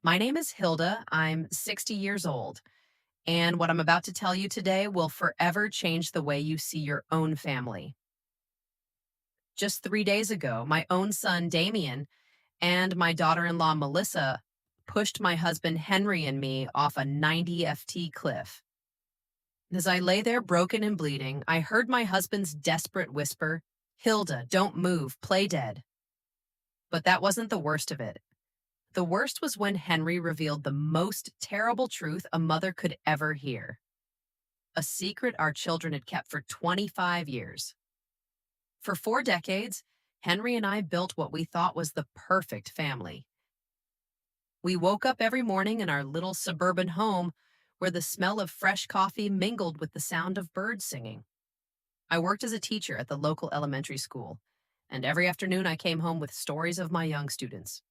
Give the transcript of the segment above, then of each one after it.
My name is Hilda. I'm 60 years old, and what I'm about to tell you today will forever change the way you see your own family. Just 3 days ago, my own son, Damien, and my daughter in law, Melissa, pushed my husband, Henry, and me off a 90 FT cliff. As I lay there broken and bleeding, I heard my husband's desperate whisper, "Hilda, don't move, play dead." But that wasn't the worst of it. The worst was when Henry revealed the most terrible truth a mother could ever hear, a secret our children had kept for 25 years. For 4 decades, Henry and I built what we thought was the perfect family. We woke up every morning in our little suburban home where the smell of fresh coffee mingled with the sound of birds singing. I worked as a teacher at the local elementary school, and every afternoon I came home with stories of my young students.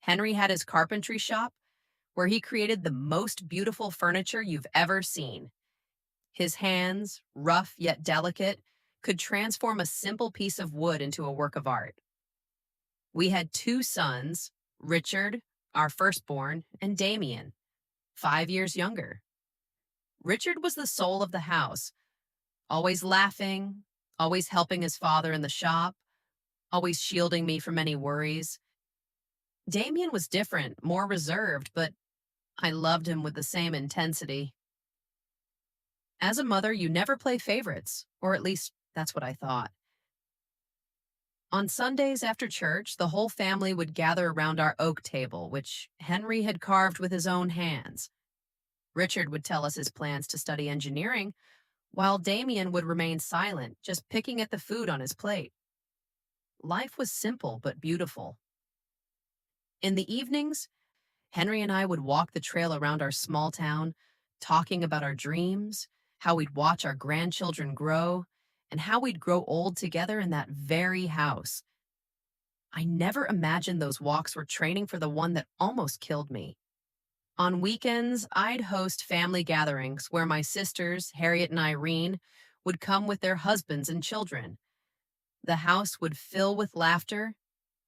Henry had his carpentry shop where he created the most beautiful furniture you've ever seen. His hands, rough yet delicate, could transform a simple piece of wood into a work of art. We had two sons, Richard, our firstborn, and Damien, 5 years younger. Richard was the soul of the house, always laughing, always helping his father in the shop, always shielding me from any worries. Damien was different, more reserved, but I loved him with the same intensity. As a mother, you never play favorites, or at least that's what I thought. On Sundays after church, the whole family would gather around our oak table, which Henry had carved with his own hands. Richard would tell us his plans to study engineering, while Damien would remain silent, just picking at the food on his plate. Life was simple but beautiful. In the evenings, Henry and I would walk the trail around our small town, talking about our dreams, how we'd watch our grandchildren grow, and how we'd grow old together in that very house. I never imagined those walks were training for the one that almost killed me. On weekends, I'd host family gatherings where my sisters, Harriet and Irene, would come with their husbands and children. The house would fill with laughter,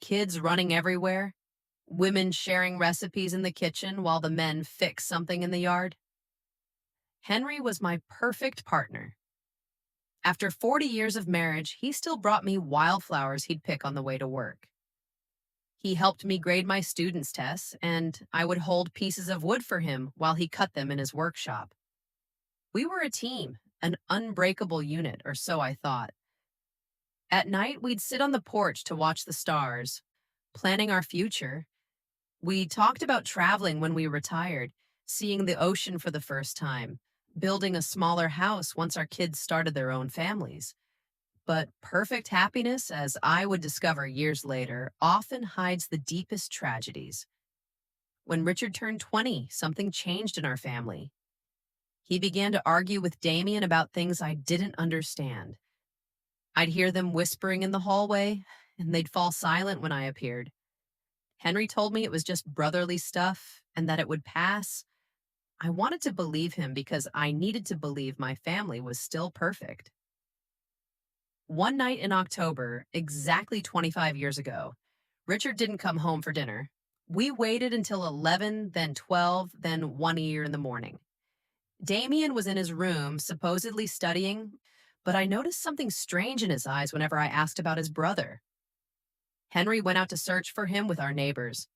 kids running everywhere, women sharing recipes in the kitchen while the men fixed something in the yard. Henry was my perfect partner. After 40 years of marriage, he still brought me wildflowers he'd pick on the way to work. He helped me grade my students' tests, and I would hold pieces of wood for him while he cut them in his workshop. We were a team, an unbreakable unit, or so I thought. At night, we'd sit on the porch to watch the stars, planning our future. We talked about traveling when we retired, seeing the ocean for the first time, building a smaller house once our kids started their own families. But perfect happiness, as I would discover years later, often hides the deepest tragedies. When Richard turned 20, something changed in our family. He began to argue with Damien about things I didn't understand. I'd hear them whispering in the hallway, and they'd fall silent when I appeared. Henry told me it was just brotherly stuff and that it would pass. I wanted to believe him because I needed to believe my family was still perfect. One night in October, exactly 25 years ago, Richard didn't come home for dinner. We waited until 11, then 12, then 1 in the morning. Damien was in his room, supposedly studying, but I noticed something strange in his eyes whenever I asked about his brother. Henry went out to search for him with our neighbors.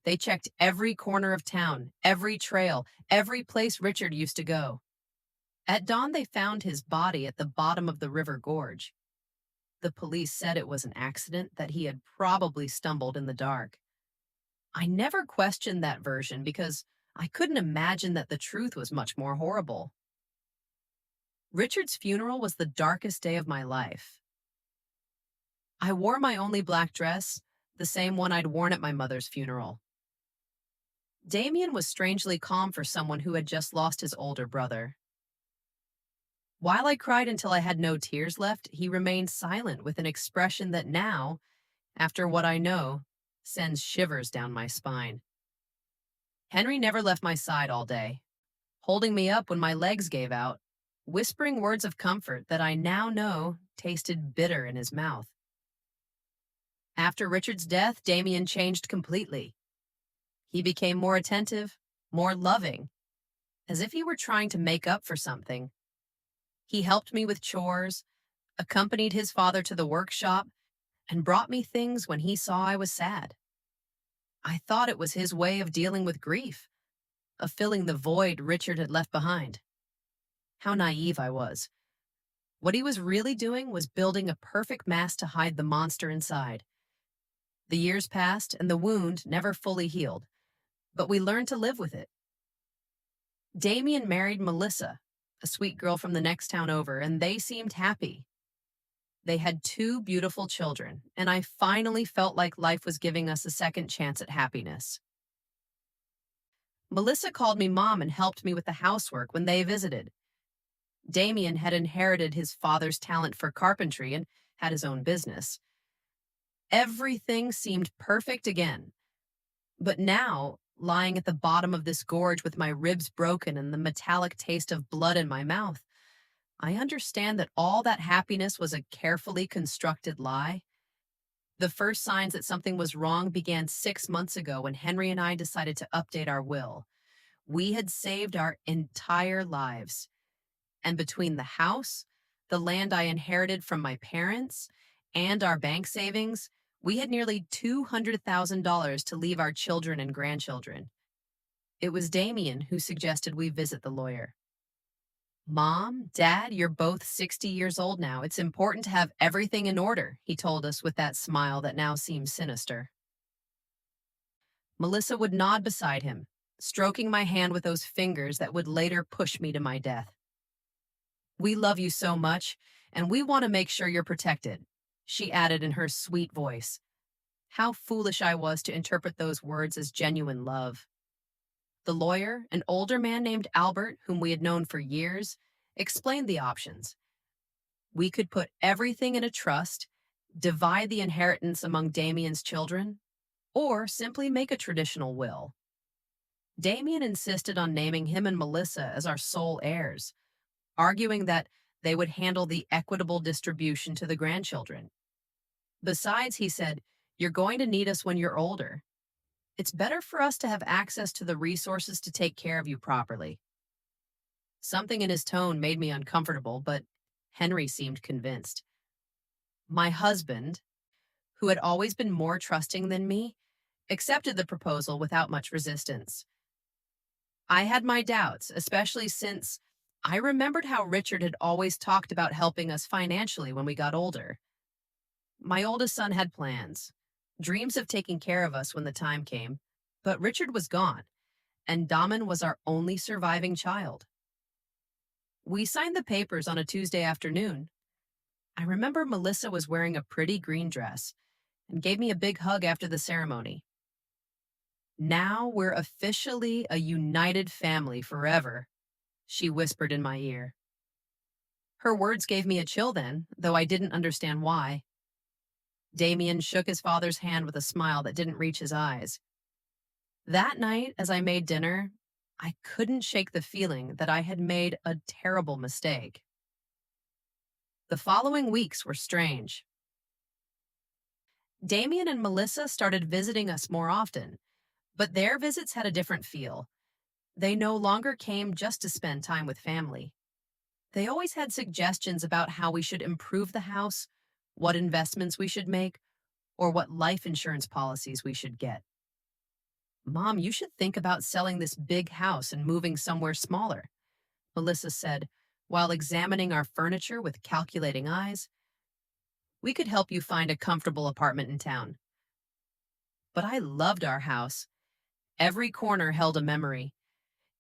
They checked every corner of town, every trail, every place Richard used to go. At dawn, they found his body at the bottom of the river gorge. The police said it was an accident, that he had probably stumbled in the dark. I never questioned that version because I couldn't imagine that the truth was much more horrible. Richard's funeral was the darkest day of my life. I wore my only black dress, the same one I'd worn at my mother's funeral. Damien was strangely calm for someone who had just lost his older brother. While I cried until I had no tears left, he remained silent with an expression that now, after what I know, sends shivers down my spine. Henry never left my side all day, holding me up when my legs gave out, whispering words of comfort that I now know tasted bitter in his mouth. After Richard's death, Damien changed completely. He became more attentive, more loving, as if he were trying to make up for something. He helped me with chores, accompanied his father to the workshop, and brought me things when he saw I was sad. I thought it was his way of dealing with grief, of filling the void Richard had left behind. How naive I was. What he was really doing was building a perfect mask to hide the monster inside. The years passed and the wound never fully healed, but we learned to live with it. Damien married Melissa, a sweet girl from the next town over, and they seemed happy. They had two beautiful children, and I finally felt like life was giving us a second chance at happiness. Melissa called me mom and helped me with the housework when they visited. Damien had inherited his father's talent for carpentry and had his own business. Everything seemed perfect again. But now, lying at the bottom of this gorge with my ribs broken and the metallic taste of blood in my mouth, I understand that all that happiness was a carefully constructed lie. The first signs that something was wrong began 6 months ago when Henry and I decided to update our will. We had saved our entire lives. And between the house, the land I inherited from my parents, and our bank savings, we had nearly $200,000 to leave our children and grandchildren. It was Damien who suggested we visit the lawyer. Mom, Dad, you're both 60 years old now. It's important to have everything in order, he told us with that smile that now seems sinister. Melissa would nod beside him, stroking my hand with those fingers that would later push me to my death. We love you so much, and we want to make sure you're protected, she added in her sweet voice. How foolish I was to interpret those words as genuine love. The lawyer, an older man named Albert, whom we had known for years, explained the options. We could put everything in a trust, divide the inheritance among Damien's children, or simply make a traditional will. Damien insisted on naming him and Melissa as our sole heirs, arguing that they would handle the equitable distribution to the grandchildren. Besides, he said, you're going to need us when you're older. It's better for us to have access to the resources to take care of you properly. Something in his tone made me uncomfortable, but Henry seemed convinced. My husband, who had always been more trusting than me, accepted the proposal without much resistance. I had my doubts, especially since I remembered how Richard had always talked about helping us financially when we got older. My oldest son had plans, dreams of taking care of us when the time came, but Richard was gone, and Daman was our only surviving child. We signed the papers on a Tuesday afternoon. I remember Melissa was wearing a pretty green dress and gave me a big hug after the ceremony. Now we're officially a united family forever, she whispered in my ear. Her words gave me a chill then, though I didn't understand why. Damien shook his father's hand with a smile that didn't reach his eyes. That night, as I made dinner, I couldn't shake the feeling that I had made a terrible mistake. The following weeks were strange. Damien and Melissa started visiting us more often, but their visits had a different feel. They no longer came just to spend time with family. They always had suggestions about how we should improve the house, what investments we should make, or what life insurance policies we should get. Mom, you should think about selling this big house and moving somewhere smaller, Melissa said, while examining our furniture with calculating eyes. We could help you find a comfortable apartment in town. But I loved our house. Every corner held a memory.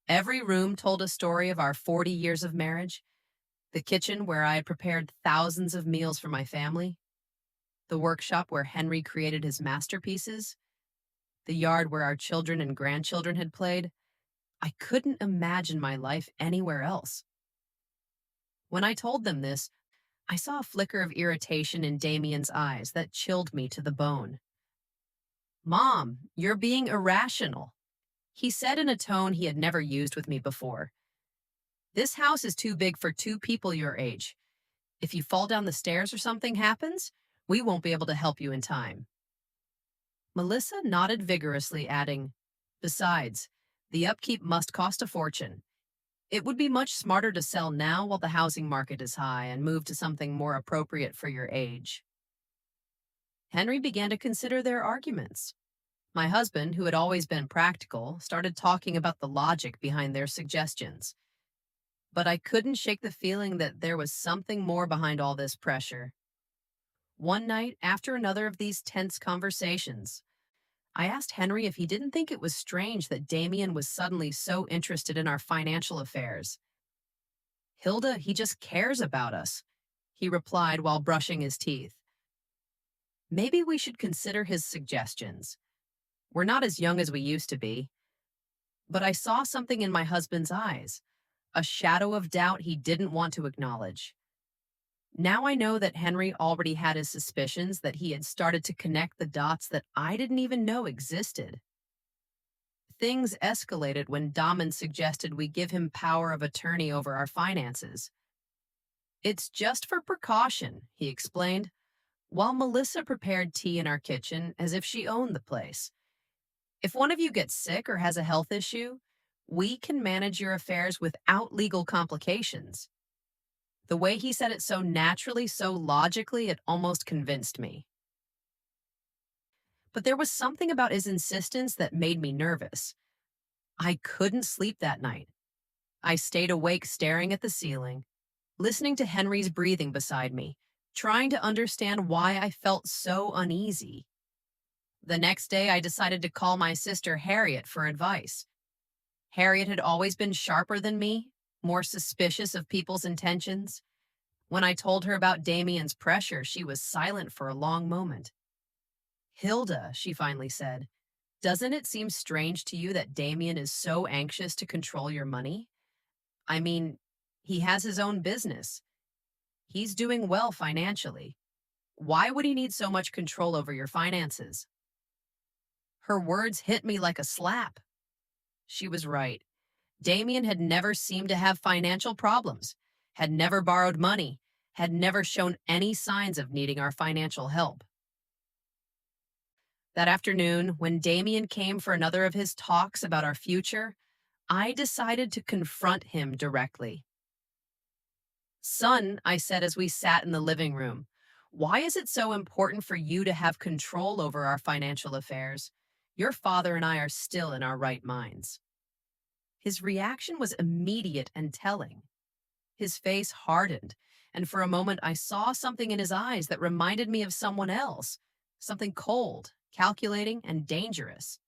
Every room told a story of our 40 years of marriage. The kitchen where I had prepared thousands of meals for my family. The workshop where Henry created his masterpieces. The yard where our children and grandchildren had played. I couldn't imagine my life anywhere else. When I told them this, I saw a flicker of irritation in Damien's eyes that chilled me to the bone. Mom, you're being irrational, he said in a tone he had never used with me before. This house is too big for two people your age. If you fall down the stairs or something happens, we won't be able to help you in time. Melissa nodded vigorously, adding, Besides, the upkeep must cost a fortune. It would be much smarter to sell now while the housing market is high and move to something more appropriate for your age. Henry began to consider their arguments. My husband, who had always been practical, started talking about the logic behind their suggestions. But I couldn't shake the feeling that there was something more behind all this pressure. One night, after another of these tense conversations, I asked Henry if he didn't think it was strange that Damien was suddenly so interested in our financial affairs. Hilda, he just cares about us, he replied while brushing his teeth. Maybe we should consider his suggestions. We're not as young as we used to be. But I saw something in my husband's eyes, a shadow of doubt he didn't want to acknowledge. Now I know that Henry already had his suspicions, that he had started to connect the dots that I didn't even know existed. Things escalated when Daman suggested we give him power of attorney over our finances. It's just for precaution, he explained, while Melissa prepared tea in our kitchen as if she owned the place. If one of you gets sick or has a health issue, we can manage your affairs without legal complications. The way he said it so naturally, so logically, it almost convinced me. But there was something about his insistence that made me nervous. I couldn't sleep that night. I stayed awake staring at the ceiling, listening to Henry's breathing beside me, trying to understand why I felt so uneasy. The next day, I decided to call my sister Harriet for advice. Harriet had always been sharper than me, more suspicious of people's intentions. When I told her about Damien's pressure, she was silent for a long moment. Hilda, she finally said, doesn't it seem strange to you that Damien is so anxious to control your money? I mean, he has his own business. He's doing well financially. Why would he need so much control over your finances? Her words hit me like a slap. She was right. Damien had never seemed to have financial problems, had never borrowed money, had never shown any signs of needing our financial help. That afternoon, when Damien came for another of his talks about our future, I decided to confront him directly. Son, I said as we sat in the living room, why is it so important for you to have control over our financial affairs? Your father and I are still in our right minds. His reaction was immediate and telling. His face hardened, and for a moment I saw something in his eyes that reminded me of someone else, something cold, calculating, and dangerous.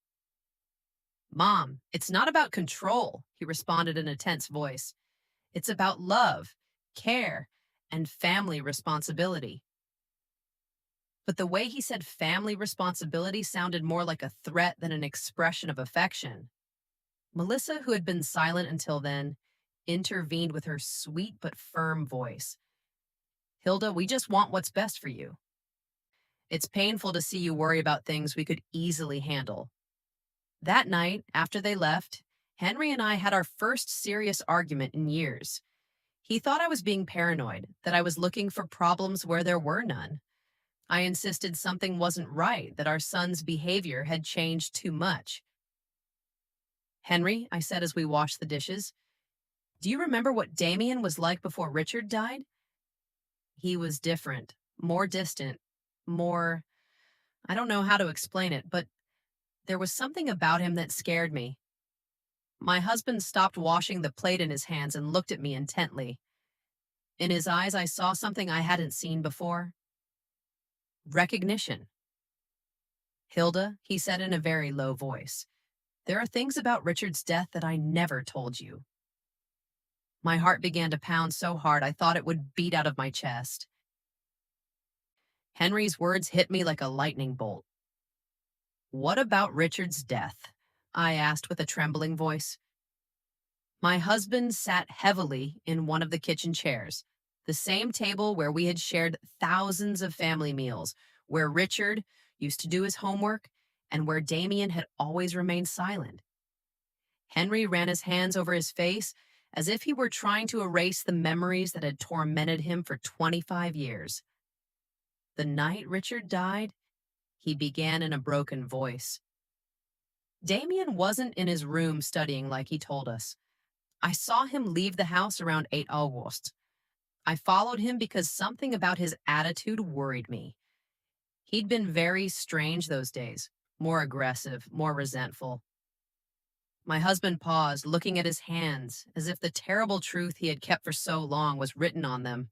Mom, it's not about control, he responded in a tense voice. It's about love, care, and family responsibility. But the way he said family responsibility sounded more like a threat than an expression of affection. Melissa, who had been silent until then, intervened with her sweet but firm voice. Hilda, we just want what's best for you. It's painful to see you worry about things we could easily handle. That night, after they left, Henry and I had our first serious argument in years. He thought I was being paranoid, that I was looking for problems where there were none. I insisted something wasn't right, that our son's behavior had changed too much. Henry, I said as we washed the dishes, do you remember what Damien was like before Richard died? He was different, more distant, more, I don't know how to explain it, but there was something about him that scared me. My husband stopped washing the plate in his hands and looked at me intently. In his eyes, I saw something I hadn't seen before. Recognition. Hilda, he said in a very low voice, there are things about Richard's death that I never told you. My heart began to pound so hard I thought it would beat out of my chest. Henry's words hit me like a lightning bolt. What about Richard's death? I asked with a trembling voice. My husband sat heavily in one of the kitchen chairs, the same table where we had shared thousands of family meals, where Richard used to do his homework, and where Damien had always remained silent. Henry ran his hands over his face as if he were trying to erase the memories that had tormented him for 25 years. The night Richard died, he began in a broken voice. Damien wasn't in his room studying like he told us. I saw him leave the house around 8 August. I followed him because something about his attitude worried me. He'd been very strange those days, more aggressive, more resentful. My husband paused, looking at his hands, as if the terrible truth he had kept for so long was written on them.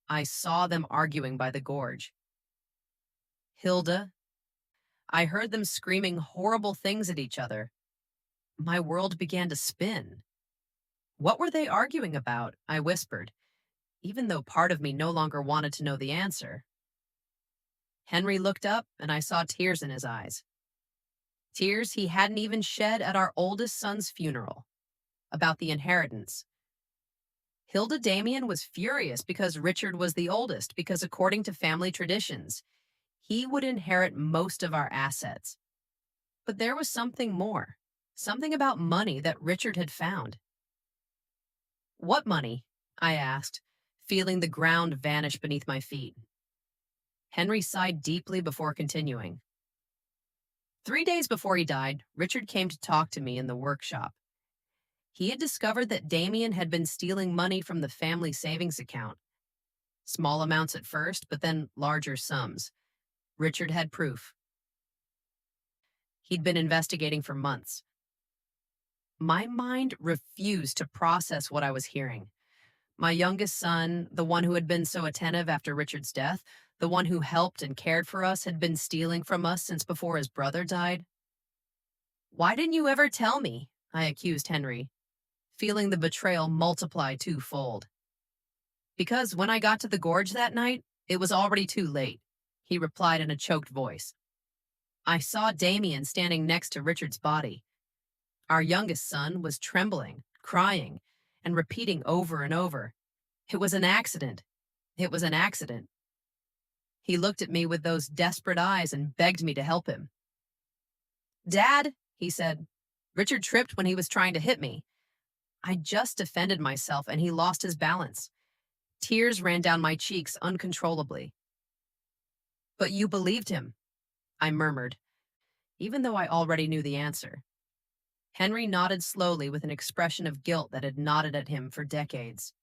I saw them arguing by the gorge. Hilda, I heard them screaming horrible things at each other. My world began to spin. What were they arguing about? I whispered, even though part of me no longer wanted to know the answer. Henry looked up, and I saw tears in his eyes. Tears he hadn't even shed at our oldest son's funeral, about the inheritance. Hilda Damien was furious because Richard was the oldest, because according to family traditions, he would inherit most of our assets. But there was something more, something about money that Richard had found. What money? I asked, feeling the ground vanish beneath my feet. Henry sighed deeply before continuing. 3 days before he died, Richard came to talk to me in the workshop. He had discovered that Damien had been stealing money from the family savings account. Small amounts at first, but then larger sums. Richard had proof. He'd been investigating for months. My mind refused to process what I was hearing. My youngest son, the one who had been so attentive after Richard's death, the one who helped and cared for us, had been stealing from us since before his brother died. Why didn't you ever tell me? I accused Henry, feeling the betrayal multiply twofold. Because when I got to the gorge that night, it was already too late, he replied in a choked voice. I saw Damien standing next to Richard's body. Our youngest son was trembling, crying, and repeating over and over, "It was an accident. It was an accident." He looked at me with those desperate eyes and begged me to help him. "Dad," he said, "Richard tripped when he was trying to hit me." I just defended myself and he lost his balance. Tears ran down my cheeks uncontrollably. "But you believed him," I murmured, even though I already knew the answer. Henry nodded slowly with an expression of guilt that had gnawed at him for decades.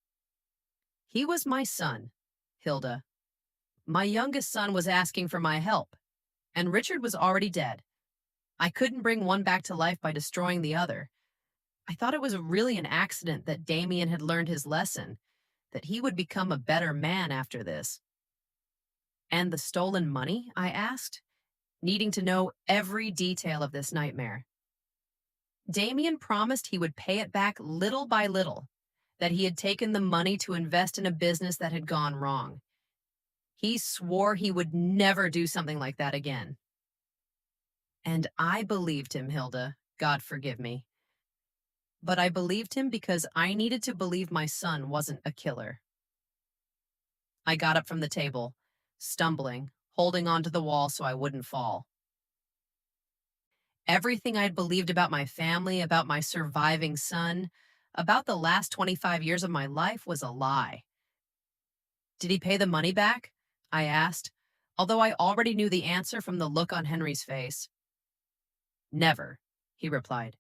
He was my son, Hilda. My youngest son was asking for my help, and Richard was already dead. I couldn't bring one back to life by destroying the other. I thought it was really an accident that Damien had learned his lesson, that he would become a better man after this. And the stolen money? I asked, needing to know every detail of this nightmare. Damien promised he would pay it back little by little, that he had taken the money to invest in a business that had gone wrong. He swore he would never do something like that again. And I believed him, Hilda, God forgive me. But I believed him because I needed to believe my son wasn't a killer. I got up from the table, stumbling, holding onto the wall so I wouldn't fall. Everything I'd believed about my family, about my surviving son, about the last 25 years of my life was a lie. Did he pay the money back? I asked, although I already knew the answer from the look on Henry's face. Never, he replied.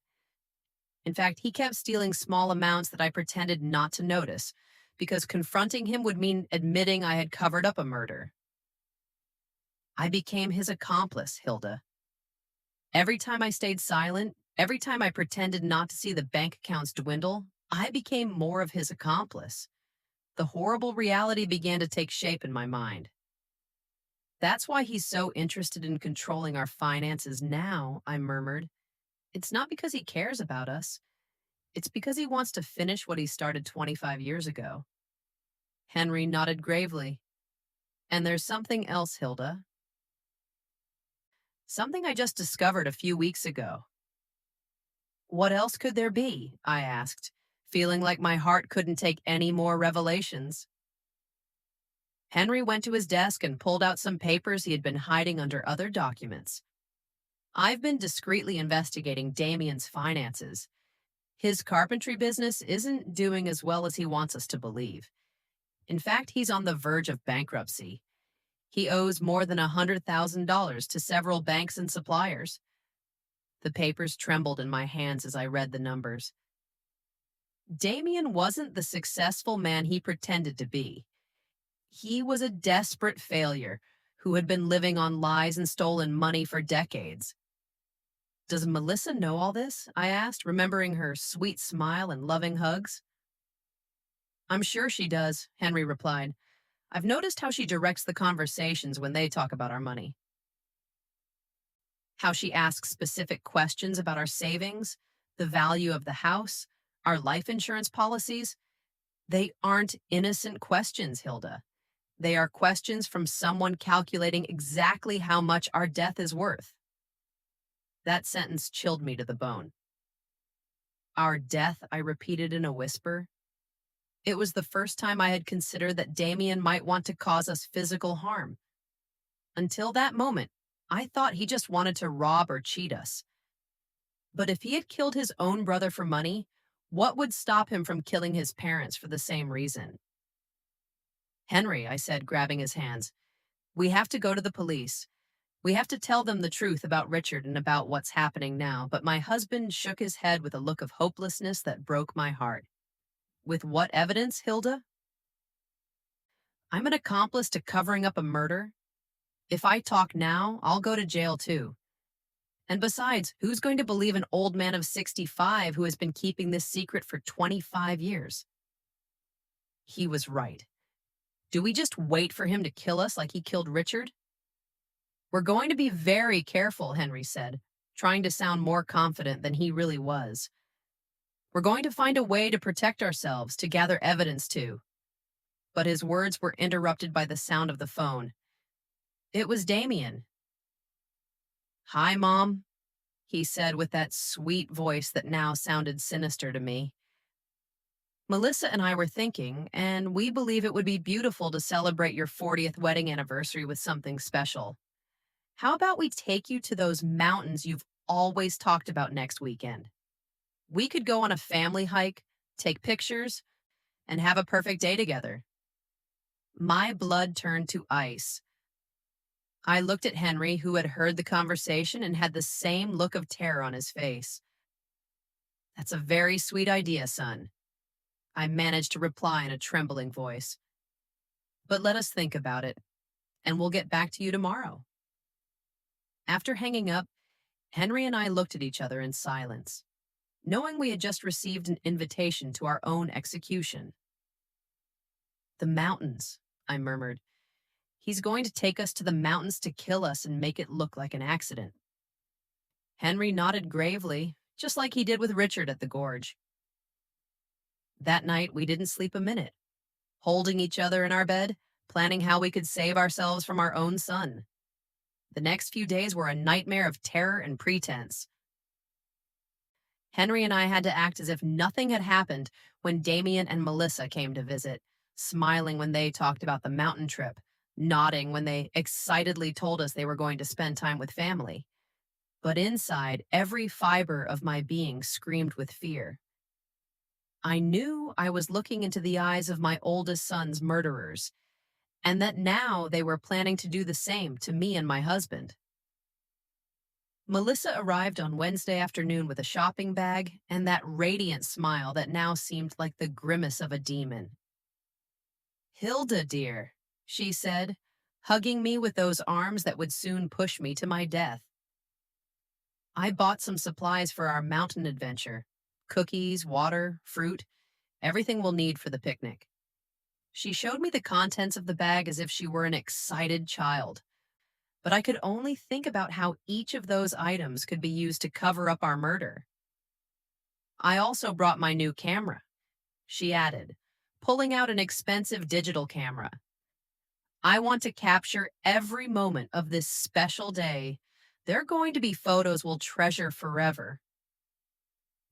In fact, he kept stealing small amounts that I pretended not to notice, because confronting him would mean admitting I had covered up a murder. I became his accomplice, Hilda. Every time I stayed silent, every time I pretended not to see the bank accounts dwindle, I became more of his accomplice. The horrible reality began to take shape in my mind. That's why he's so interested in controlling our finances now, I murmured. It's not because he cares about us. It's because he wants to finish what he started 25 years ago. Henry nodded gravely. And there's something else, Hilda. Something I just discovered a few weeks ago. What else could there be? I asked, feeling like my heart couldn't take any more revelations. Henry went to his desk and pulled out some papers he had been hiding under other documents. I've been discreetly investigating Damien's finances. His carpentry business isn't doing as well as he wants us to believe. In fact, he's on the verge of bankruptcy. He owes more than $100,000 to several banks and suppliers. The papers trembled in my hands as I read the numbers. Damien wasn't the successful man he pretended to be. He was a desperate failure who had been living on lies and stolen money for decades. Does Melissa know all this? I asked, remembering her sweet smile and loving hugs. I'm sure she does, Henry replied. I've noticed how she directs the conversations when they talk about our money. How she asks specific questions about our savings, the value of the house, our life insurance policies. They aren't innocent questions, Hilda. They are questions from someone calculating exactly how much our death is worth. That sentence chilled me to the bone. Our death, I repeated in a whisper. It was the first time I had considered that Damien might want to cause us physical harm. Until that moment, I thought he just wanted to rob or cheat us. But if he had killed his own brother for money, what would stop him from killing his parents for the same reason? Henry, I said, grabbing his hands, we have to go to the police. We have to tell them the truth about Richard and about what's happening now. But my husband shook his head with a look of hopelessness that broke my heart. With what evidence, Hilda? I'm an accomplice to covering up a murder. If I talk now, I'll go to jail too. And besides, who's going to believe an old man of 65 who has been keeping this secret for 25 years? He was right. Do we just wait for him to kill us like he killed Richard? We're going to be very careful, Henry said, trying to sound more confident than he really was. We're going to find a way to protect ourselves, to gather evidence too. But his words were interrupted by the sound of the phone. It was Damien. Hi, Mom, he said with that sweet voice that now sounded sinister to me. Melissa and I were thinking, and we believe it would be beautiful to celebrate your 40th wedding anniversary with something special. How about we take you to those mountains you've always talked about next weekend? We could go on a family hike, take pictures, and have a perfect day together. My blood turned to ice. I looked at Henry, who had heard the conversation and had the same look of terror on his face. That's a very sweet idea, son, I managed to reply in a trembling voice. But let us think about it, and we'll get back to you tomorrow. After hanging up, Henry and I looked at each other in silence, knowing we had just received an invitation to our own execution. The mountains, I murmured. He's going to take us to the mountains to kill us and make it look like an accident. Henry nodded gravely, just like he did with Richard at the gorge. That night, we didn't sleep a minute, holding each other in our bed, planning how we could save ourselves from our own son. The next few days were a nightmare of terror and pretense. Henry and I had to act as if nothing had happened when Damien and Melissa came to visit, smiling when they talked about the mountain trip, nodding when they excitedly told us they were going to spend time with family. But inside, every fiber of my being screamed with fear. I knew I was looking into the eyes of my oldest son's murderers, and that now they were planning to do the same to me and my husband. Melissa arrived on Wednesday afternoon with a shopping bag and that radiant smile that now seemed like the grimace of a demon. Hilda, dear, she said, hugging me with those arms that would soon push me to my death. I bought some supplies for our mountain adventure. Cookies, water, fruit, everything we'll need for the picnic. She showed me the contents of the bag as if she were an excited child. But I could only think about how each of those items could be used to cover up our murder. I also brought my new camera, she added, pulling out an expensive digital camera. I want to capture every moment of this special day. They're going to be photos we'll treasure forever.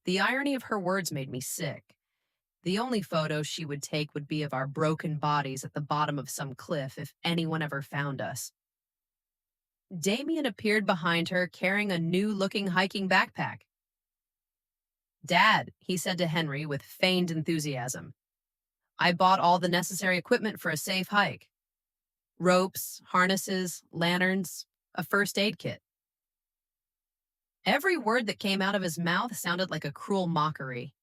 The irony of her words made me sick. The only photos she would take would be of our broken bodies at the bottom of some cliff if anyone ever found us. Damien appeared behind her carrying a new-looking hiking backpack. Dad, he said to Henry with feigned enthusiasm, I bought all the necessary equipment for a safe hike. – Ropes, harnesses, lanterns, a first aid kit. Every word that came out of his mouth sounded like a cruel mockery.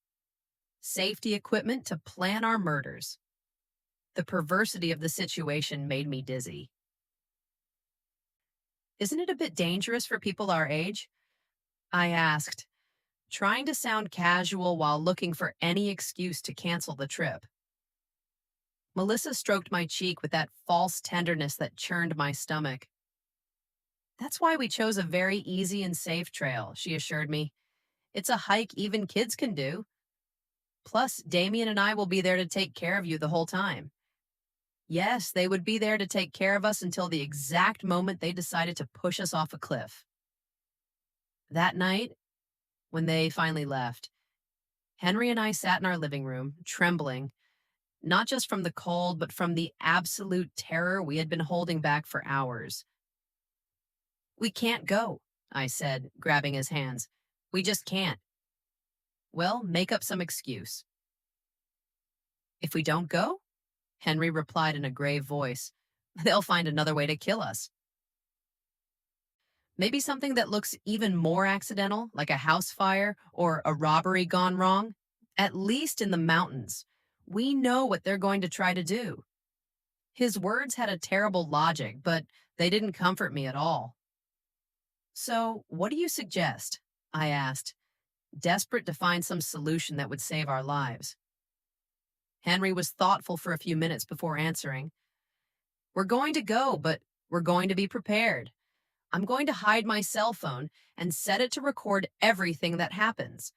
Safety equipment to plan our murders. The perversity of the situation made me dizzy. Isn't it a bit dangerous for people our age? I asked, trying to sound casual while looking for any excuse to cancel the trip. Melissa stroked my cheek with that false tenderness that churned my stomach. That's why we chose a very easy and safe trail, she assured me. It's a hike even kids can do. Plus, Damien and I will be there to take care of you the whole time. Yes, they would be there to take care of us until the exact moment they decided to push us off a cliff. That night, when they finally left, Henry and I sat in our living room, trembling, not just from the cold, but from the absolute terror we had been holding back for hours. We can't go, I said, grabbing his hands. We just can't. Well, make up some excuse. If we don't go, Henry replied in a grave voice, they'll find another way to kill us. Maybe something that looks even more accidental, like a house fire or a robbery gone wrong. At least in the mountains, we know what they're going to try to do. His words had a terrible logic, but they didn't comfort me at all. So, what do you suggest? I asked, desperate to find some solution that would save our lives. Henry was thoughtful for a few minutes before answering. We're going to go, but we're going to be prepared. I'm going to hide my cell phone and set it to record everything that happens.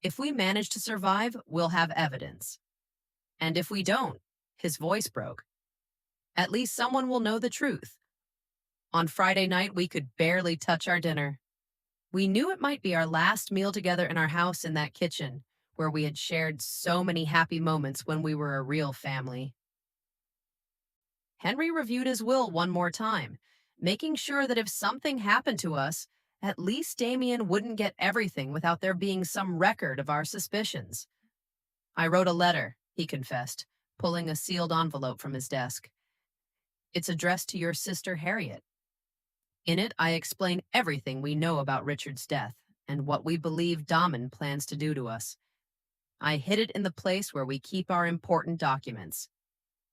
If we manage to survive, we'll have evidence. And if we don't, his voice broke. At least someone will know the truth. On Friday night, we could barely touch our dinner. We knew it might be our last meal together in our house in that kitchen, where we had shared so many happy moments when we were a real family. Henry reviewed his will one more time, making sure that if something happened to us, at least Damien wouldn't get everything without there being some record of our suspicions. I wrote a letter, he confessed, pulling a sealed envelope from his desk. It's addressed to your sister Harriet. In it, I explain everything we know about Richard's death and what we believe Damen plans to do to us. I hid it in the place where we keep our important documents.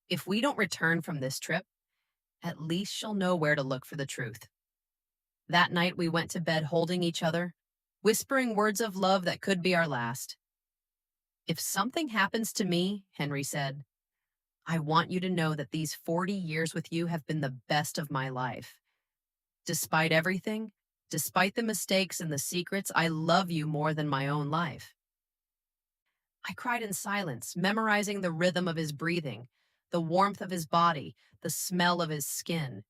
If we don't return from this trip, at least she'll know where to look for the truth. That night we went to bed holding each other, whispering words of love that could be our last. If something happens to me, Henry said, I want you to know that these 40 years with you have been the best of my life. Despite everything, despite the mistakes and the secrets, I love you more than my own life. I cried in silence, memorizing the rhythm of his breathing, the warmth of his body, the smell of his skin.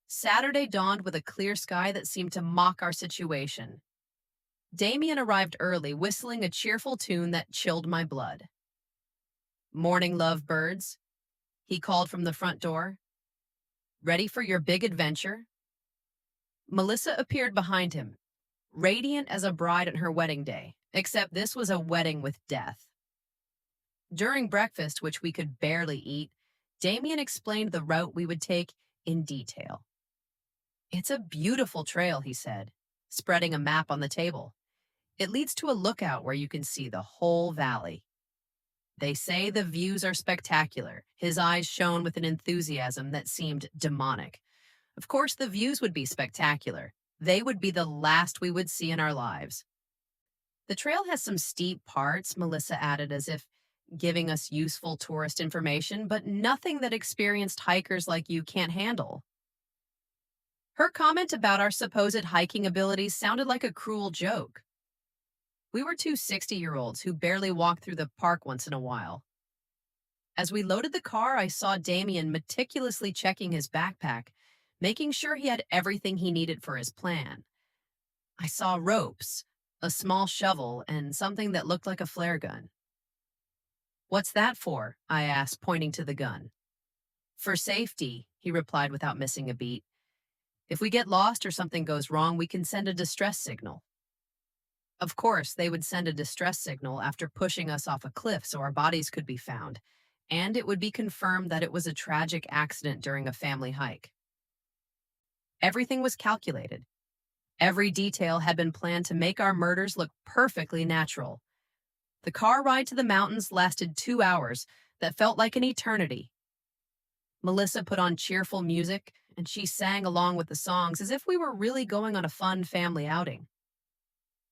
Saturday dawned with a clear sky that seemed to mock our situation. Damien arrived early, whistling a cheerful tune that chilled my blood. Morning, love birds, he called from the front door. Ready for your big adventure? Melissa appeared behind him, radiant as a bride on her wedding day, except this was a wedding with death. During breakfast, which we could barely eat, Damien explained the route we would take in detail. It's a beautiful trail, he said, spreading a map on the table. It leads to a lookout where you can see the whole valley. They say the views are spectacular. His eyes shone with an enthusiasm that seemed demonic. Of course, the views would be spectacular. They would be the last we would see in our lives. The trail has some steep parts, Melissa added as if giving us useful tourist information, but nothing that experienced hikers like you can't handle. Her comment about our supposed hiking abilities sounded like a cruel joke. We were two 60-year-olds who barely walked through the park once in a while. As we loaded the car, I saw Damien meticulously checking his backpack, making sure he had everything he needed for his plan. I saw ropes, a small shovel, and something that looked like a flare gun. What's that for? I asked, pointing to the gun. For safety, he replied without missing a beat. If we get lost or something goes wrong, we can send a distress signal. Of course, they would send a distress signal after pushing us off a cliff so our bodies could be found, and it would be confirmed that it was a tragic accident during a family hike. Everything was calculated. Every detail had been planned to make our murders look perfectly natural. The car ride to the mountains lasted 2 hours that felt like an eternity. Melissa put on cheerful music, and she sang along with the songs as if we were really going on a fun family outing.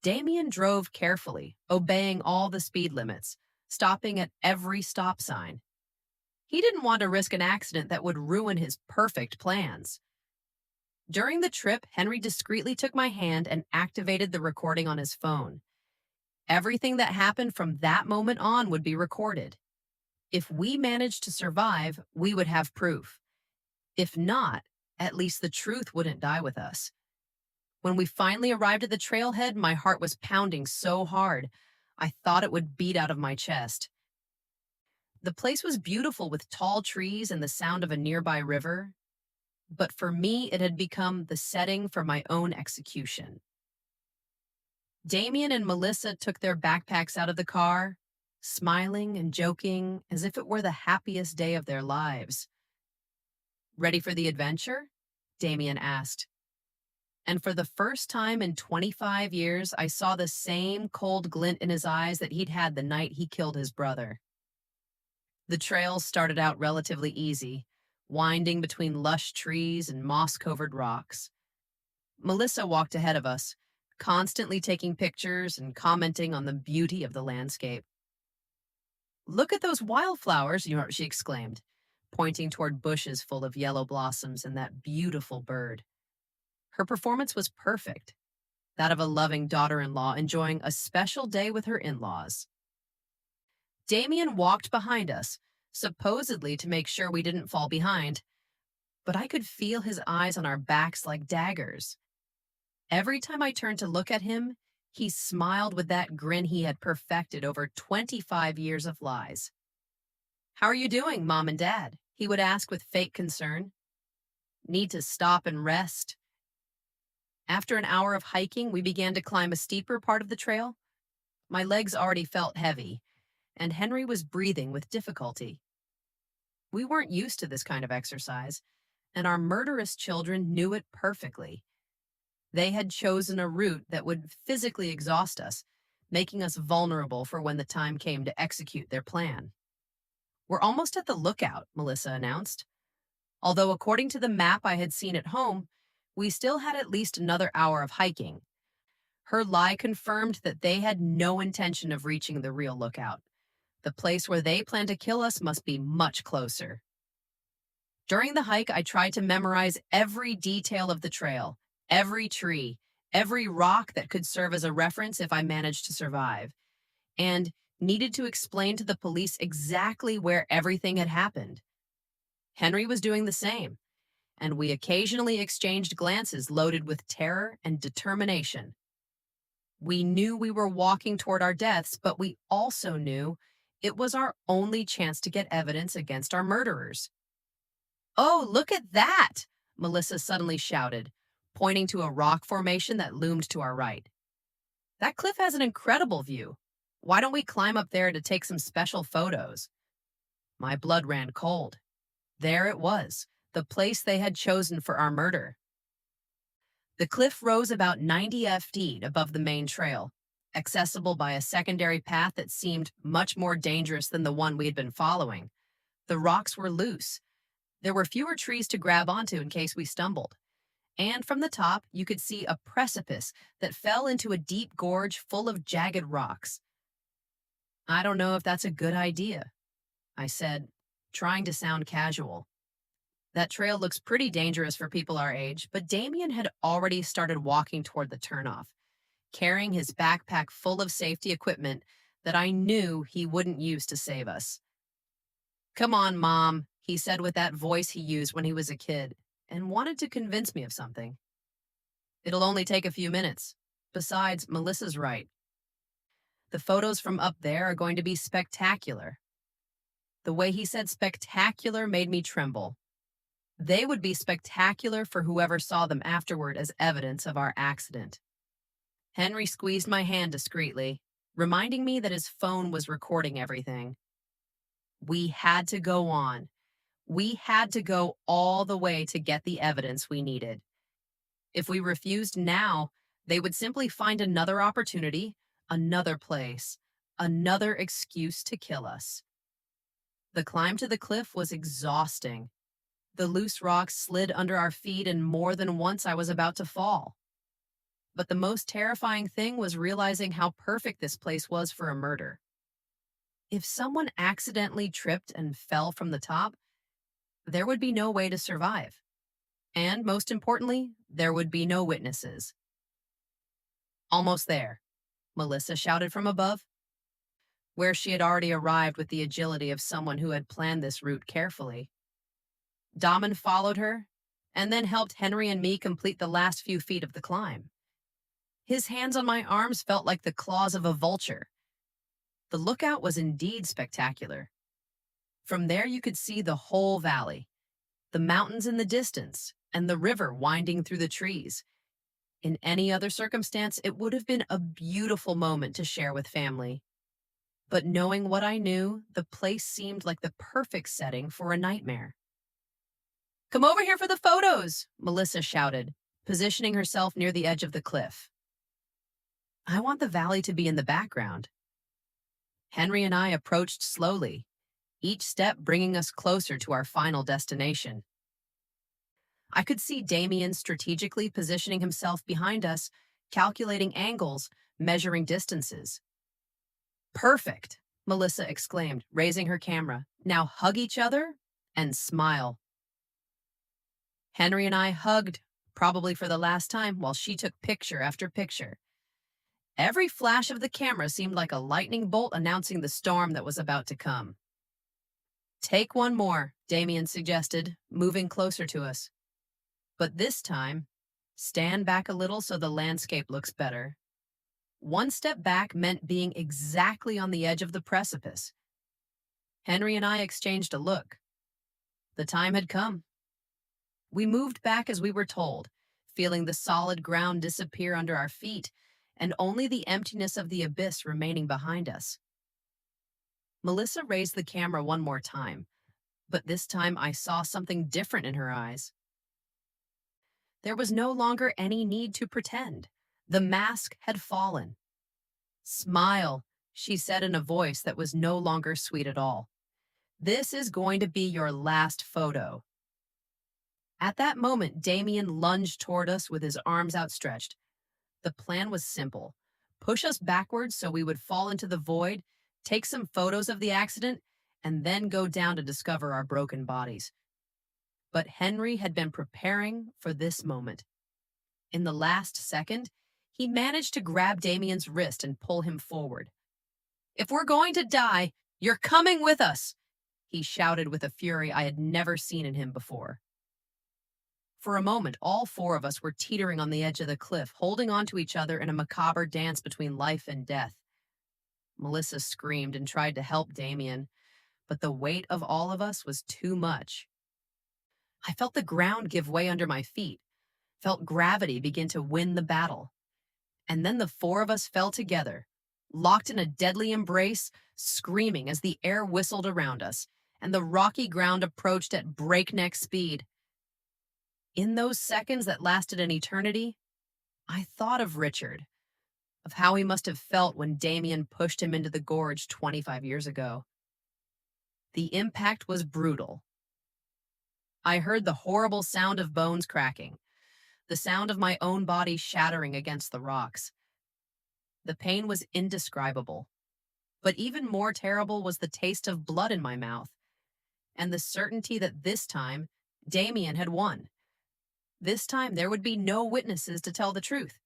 Damien drove carefully, obeying all the speed limits, stopping at every stop sign. He didn't want to risk an accident that would ruin his perfect plans. During the trip, Henry discreetly took my hand and activated the recording on his phone. Everything that happened from that moment on would be recorded. If we managed to survive, we would have proof. If not, at least the truth wouldn't die with us. When we finally arrived at the trailhead, my heart was pounding so hard, I thought it would beat out of my chest. The place was beautiful with tall trees and the sound of a nearby river, but for me, it had become the setting for my own execution. Damien and Melissa took their backpacks out of the car, smiling and joking as if it were the happiest day of their lives. "Ready for the adventure?" Damien asked. And for the first time in 25 years, I saw the same cold glint in his eyes that he'd had the night he killed his brother. The trails started out relatively easy, winding between lush trees and moss-covered rocks. Melissa walked ahead of us, constantly taking pictures and commenting on the beauty of the landscape. "Look at those wildflowers," she exclaimed, pointing toward bushes full of yellow blossoms and that beautiful bird. Her performance was perfect, that of a loving daughter-in-law enjoying a special day with her in-laws. Damien walked behind us, supposedly to make sure we didn't fall behind, but I could feel his eyes on our backs like daggers. Every time I turned to look at him, he smiled with that grin he had perfected over 25 years of lies. "How are you doing, Mom and Dad?" he would ask with fake concern. "Need to stop and rest?" After an hour of hiking, we began to climb a steeper part of the trail. My legs already felt heavy, and Henry was breathing with difficulty. We weren't used to this kind of exercise, and our murderous children knew it perfectly. They had chosen a route that would physically exhaust us, making us vulnerable for when the time came to execute their plan. "We're almost at the lookout," Melissa announced. Although according to the map I had seen at home, we still had at least another hour of hiking. Her lie confirmed that they had no intention of reaching the real lookout. The place where they planned to kill us must be much closer. During the hike, I tried to memorize every detail of the trail, every tree, every rock that could serve as a reference if I managed to survive, and needed to explain to the police exactly where everything had happened. Henry was doing the same, and we occasionally exchanged glances loaded with terror and determination. We knew we were walking toward our deaths, but we also knew it was our only chance to get evidence against our murderers. "Oh, look at that!" Melissa suddenly shouted, pointing to a rock formation that loomed to our right. "That cliff has an incredible view. Why don't we climb up there to take some special photos?" My blood ran cold. There it was, the place they had chosen for our murder. The cliff rose about 90 feet above the main trail, accessible by a secondary path that seemed much more dangerous than the one we had been following. The rocks were loose. There were fewer trees to grab onto in case we stumbled. And from the top, you could see a precipice that fell into a deep gorge full of jagged rocks. "I don't know if that's a good idea," I said, trying to sound casual. That trail looks pretty dangerous for people our age, but Damien had already started walking toward the turnoff, carrying his backpack full of safety equipment that I knew he wouldn't use to save us. "Come on, Mom," he said with that voice he used when he was a kid, and wanted to convince me of something. "It'll only take a few minutes. Besides, Melissa's right. The photos from up there are going to be spectacular." The way he said spectacular made me tremble. They would be spectacular for whoever saw them afterward as evidence of our accident. Henry squeezed my hand discreetly, reminding me that his phone was recording everything. We had to go on. We had to go all the way to get the evidence we needed. If we refused now, they would simply find another opportunity, another place, another excuse to kill us. The climb to the cliff was exhausting. The loose rocks slid under our feet, and more than once I was about to fall. But the most terrifying thing was realizing how perfect this place was for a murder. If someone accidentally tripped and fell from the top, there would be no way to survive. And most importantly, there would be no witnesses. Almost there, Melissa shouted from above, where she had already arrived with the agility of someone who had planned this route carefully. Dahman followed her, and then helped Henry and me complete the last few feet of the climb. His hands on my arms felt like the claws of a vulture. The lookout was indeed spectacular. From there you could see the whole valley, the mountains in the distance, and the river winding through the trees. In any other circumstance, it would have been a beautiful moment to share with family. But knowing what I knew, the place seemed like the perfect setting for a nightmare. "Come over here for the photos," Melissa shouted, positioning herself near the edge of the cliff. "I want the valley to be in the background." Henry and I approached slowly, each step bringing us closer to our final destination. I could see Damien strategically positioning himself behind us, calculating angles, measuring distances. "Perfect," Melissa exclaimed, raising her camera. "Now hug each other and smile." Henry and I hugged, probably for the last time, while she took picture after picture. Every flash of the camera seemed like a lightning bolt announcing the storm that was about to come. "Take one more," Damien suggested, moving closer to us. "But this time, stand back a little so the landscape looks better." One step back meant being exactly on the edge of the precipice. Henry and I exchanged a look. The time had come. We moved back as we were told, feeling the solid ground disappear under our feet and only the emptiness of the abyss remaining behind us. Melissa raised the camera one more time, but this time I saw something different in her eyes. There was no longer any need to pretend. The mask had fallen. "Smile," she said in a voice that was no longer sweet at all. "This is going to be your last photo." At that moment, Damien lunged toward us with his arms outstretched. The plan was simple. Push us backwards so we would fall into the void, take some photos of the accident, and then go down to discover our broken bodies. But Henry had been preparing for this moment. In the last second, he managed to grab Damien's wrist and pull him forward. "If we're going to die, you're coming with us," he shouted with a fury I had never seen in him before. For a moment, all four of us were teetering on the edge of the cliff, holding on to each other in a macabre dance between life and death. Melissa screamed and tried to help Damien, but the weight of all of us was too much. I felt the ground give way under my feet, felt gravity begin to win the battle. And then the four of us fell together, locked in a deadly embrace, screaming as the air whistled around us, and the rocky ground approached at breakneck speed. In those seconds that lasted an eternity, I thought of Richard, of how he must have felt when Damien pushed him into the gorge 25 years ago. The impact was brutal. I heard the horrible sound of bones cracking, the sound of my own body shattering against the rocks. The pain was indescribable, but even more terrible was the taste of blood in my mouth, and the certainty that this time, Damien had won. This time there would be no witnesses to tell the truth.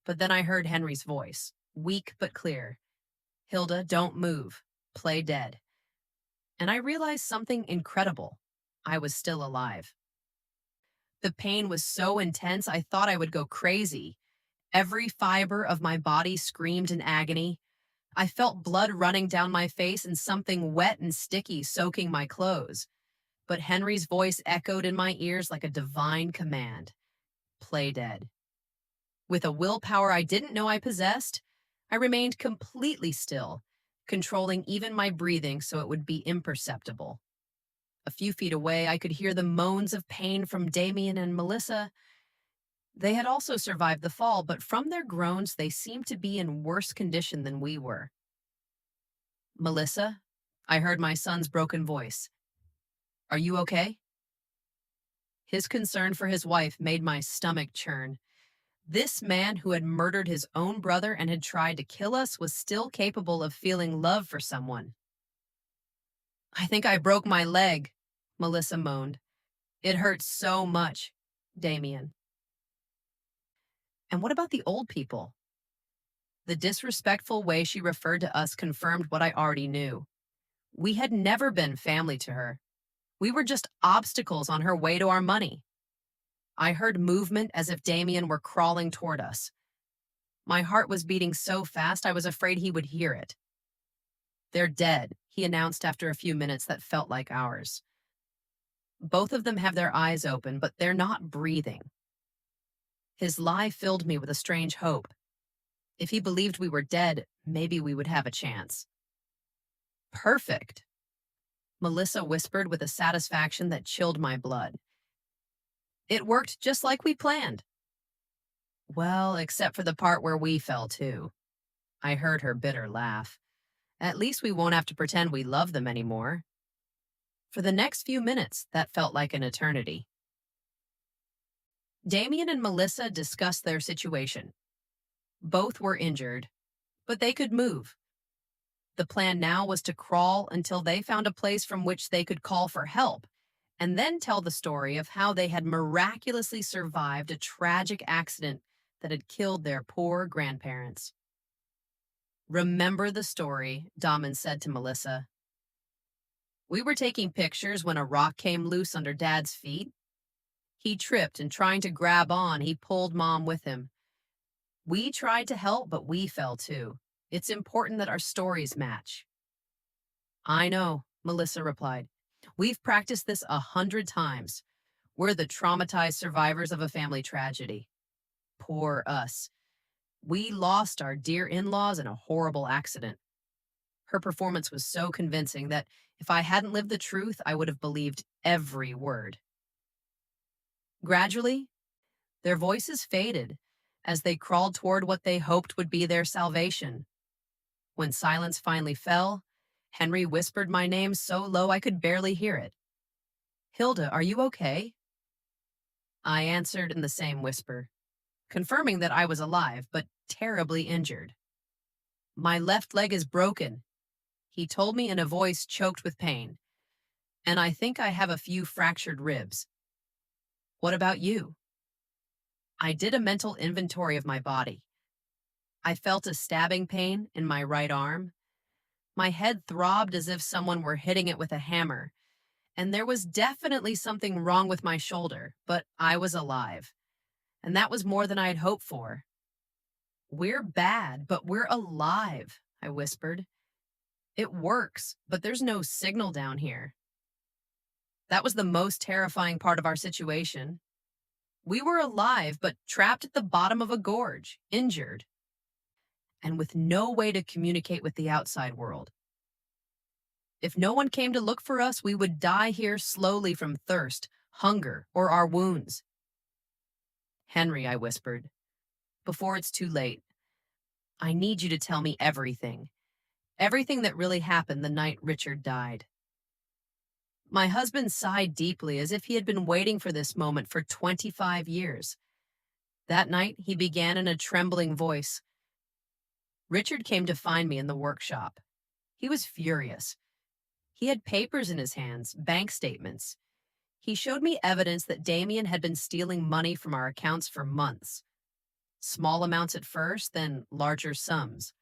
But then I heard Henry's voice, weak but clear. "Hilda, don't move. Play dead." And I realized something incredible. I was still alive. The pain was so intense I thought I would go crazy. Every fiber of my body screamed in agony. I felt blood running down my face and something wet and sticky soaking my clothes. But Henry's voice echoed in my ears like a divine command. "Play dead." With a willpower I didn't know I possessed, I remained completely still, controlling even my breathing so it would be imperceptible. A few feet away, I could hear the moans of pain from Damien and Melissa. They had also survived the fall, but from their groans, they seemed to be in worse condition than we were. Melissa, I heard my son's broken voice. Are you okay? His concern for his wife made my stomach churn. This man who had murdered his own brother and had tried to kill us was still capable of feeling love for someone. I think I broke my leg, Melissa moaned. It hurts so much, Damien. And what about the old people? The disrespectful way she referred to us confirmed what I already knew. We had never been family to her. We were just obstacles on her way to our money. I heard movement as if Damien were crawling toward us. My heart was beating so fast I was afraid he would hear it. They're dead, he announced after a few minutes that felt like hours. Both of them have their eyes open, but they're not breathing. His lie filled me with a strange hope. If he believed we were dead, maybe we would have a chance. Perfect, Melissa whispered with a satisfaction that chilled my blood. It worked just like we planned. Well, except for the part where we fell too. I heard her bitter laugh. At least we won't have to pretend we love them anymore. For the next few minutes, that felt like an eternity. Damien and Melissa discussed their situation. Both were injured, but they could move. The plan now was to crawl until they found a place from which they could call for help, and then tell the story of how they had miraculously survived a tragic accident that had killed their poor grandparents. Remember the story, Daman said to Melissa. We were taking pictures when a rock came loose under Dad's feet. He tripped, and trying to grab on, he pulled Mom with him. We tried to help, but we fell too. It's important that our stories match. I know, Melissa replied. We've practiced this 100 times. We're the traumatized survivors of a family tragedy. Poor us. We lost our dear in-laws in a horrible accident. Her performance was so convincing that if I hadn't lived the truth, I would have believed every word. Gradually, their voices faded as they crawled toward what they hoped would be their salvation. When silence finally fell, Henry whispered my name so low I could barely hear it. Hilda, are you okay? I answered in the same whisper, confirming that I was alive, but terribly injured. My left leg is broken, he told me in a voice choked with pain, and I think I have a few fractured ribs. What about you? I did a mental inventory of my body. I felt a stabbing pain in my right arm. My head throbbed as if someone were hitting it with a hammer, and there was definitely something wrong with my shoulder, but I was alive, and that was more than I had hoped for. We're bad, but we're alive, I whispered. It works, but there's no signal down here. That was the most terrifying part of our situation. We were alive, but trapped at the bottom of a gorge, injured, and with no way to communicate with the outside world. If no one came to look for us, we would die here slowly from thirst, hunger, or our wounds. Henry, I whispered, before it's too late, I need you to tell me everything. Everything that really happened the night Richard died. My husband sighed deeply as if he had been waiting for this moment for 25 years. That night, he began in a trembling voice. Richard came to find me in the workshop. He was furious. He had papers in his hands, bank statements. He showed me evidence that Damien had been stealing money from our accounts for months. Small amounts at first, then larger sums.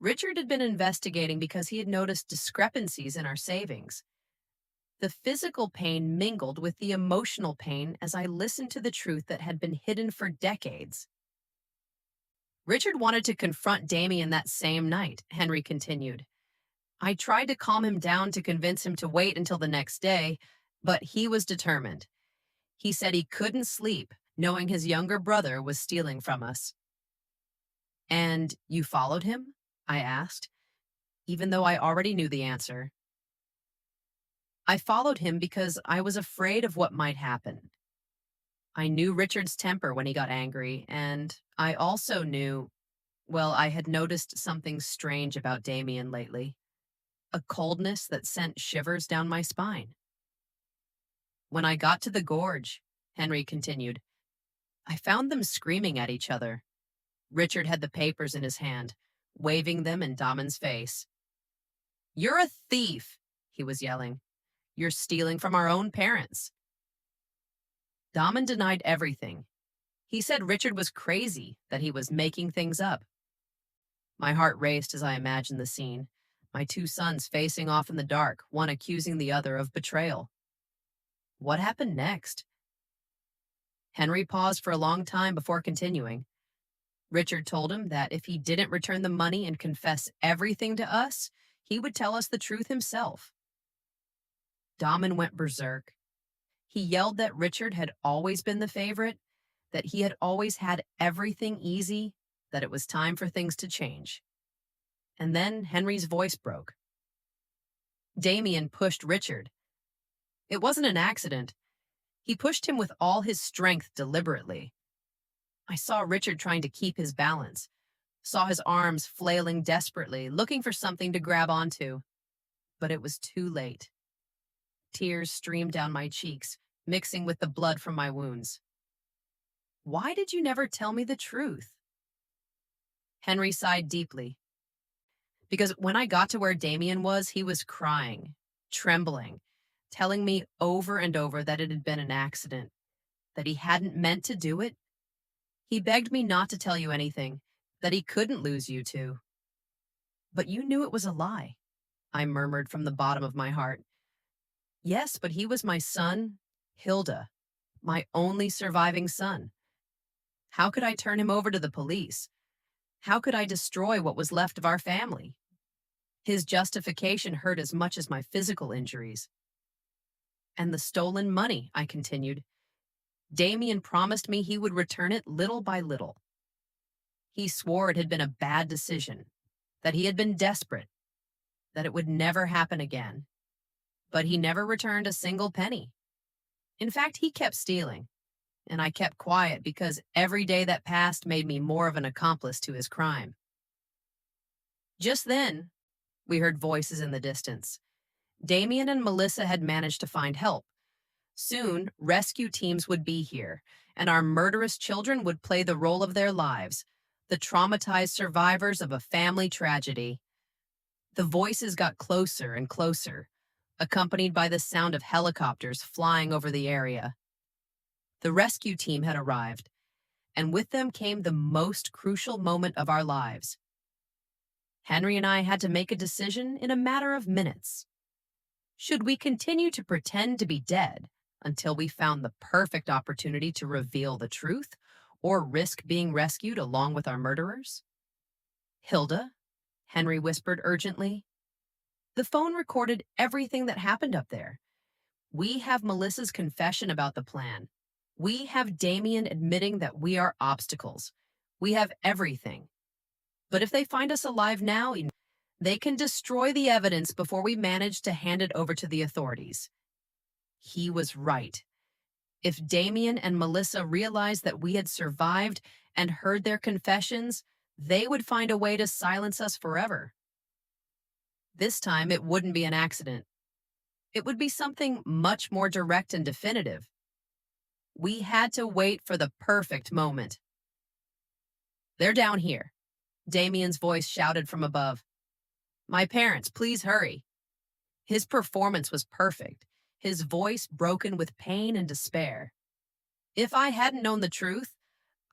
Richard had been investigating because he had noticed discrepancies in our savings. The physical pain mingled with the emotional pain as I listened to the truth that had been hidden for decades. Richard wanted to confront Damien that same night, Henry continued. I tried to calm him down to convince him to wait until the next day, but he was determined. He said he couldn't sleep, knowing his younger brother was stealing from us. And you followed him? I asked, even though I already knew the answer. I followed him because I was afraid of what might happen. I knew Richard's temper when he got angry, and I also knew, well, I had noticed something strange about Damien lately, a coldness that sent shivers down my spine. When I got to the gorge, Henry continued, I found them screaming at each other. Richard had the papers in his hand, waving them in Damon's face. You're a thief, he was yelling. You're stealing from our own parents. Damon denied everything. He said Richard was crazy, that he was making things up. My heart raced as I imagined the scene, my two sons facing off in the dark, one accusing the other of betrayal. What happened next? Henry paused for a long time before continuing. Richard told him that if he didn't return the money and confess everything to us, he would tell us the truth himself. Damon went berserk. He yelled that Richard had always been the favorite, that he had always had everything easy, that it was time for things to change. And then Henry's voice broke. Damien pushed Richard. It wasn't an accident. He pushed him with all his strength deliberately. I saw Richard trying to keep his balance, saw his arms flailing desperately, looking for something to grab onto. But it was too late. Tears streamed down my cheeks, mixing with the blood from my wounds. Why did you never tell me the truth? Henry sighed deeply. Because when I got to where Damien was, he was crying, trembling, telling me over and over that it had been an accident, that he hadn't meant to do it. He begged me not to tell you anything, that he couldn't lose you two. But you knew it was a lie, I murmured from the bottom of my heart. Yes, but he was my son, Hilda, my only surviving son. How could I turn him over to the police? How could I destroy what was left of our family? His justification hurt as much as my physical injuries. And the stolen money, I continued. Damien promised me he would return it little by little. He swore it had been a bad decision, that he had been desperate, that it would never happen again. But he never returned a single penny. In fact, he kept stealing, and I kept quiet because every day that passed made me more of an accomplice to his crime. Just then, we heard voices in the distance. Damien and Melissa had managed to find help. Soon, rescue teams would be here, and our murderous children would play the role of their lives, the traumatized survivors of a family tragedy. The voices got closer and closer, accompanied by the sound of helicopters flying over the area. The rescue team had arrived, and with them came the most crucial moment of our lives. Henry and I had to make a decision in a matter of minutes. Should we continue to pretend to be dead until we found the perfect opportunity to reveal the truth, or risk being rescued along with our murderers? Hilda, Henry whispered urgently. The phone recorded everything that happened up there. We have Melissa's confession about the plan. We have Damien admitting that we are obstacles. We have everything. But if they find us alive now, they can destroy the evidence before we manage to hand it over to the authorities. He was right. If Damien and Melissa realized that we had survived and heard their confessions, they would find a way to silence us forever. This time, it wouldn't be an accident. It would be something much more direct and definitive. We had to wait for the perfect moment. They're down here, Damien's voice shouted from above. My parents, please hurry. His performance was perfect, his voice broken with pain and despair. If I hadn't known the truth,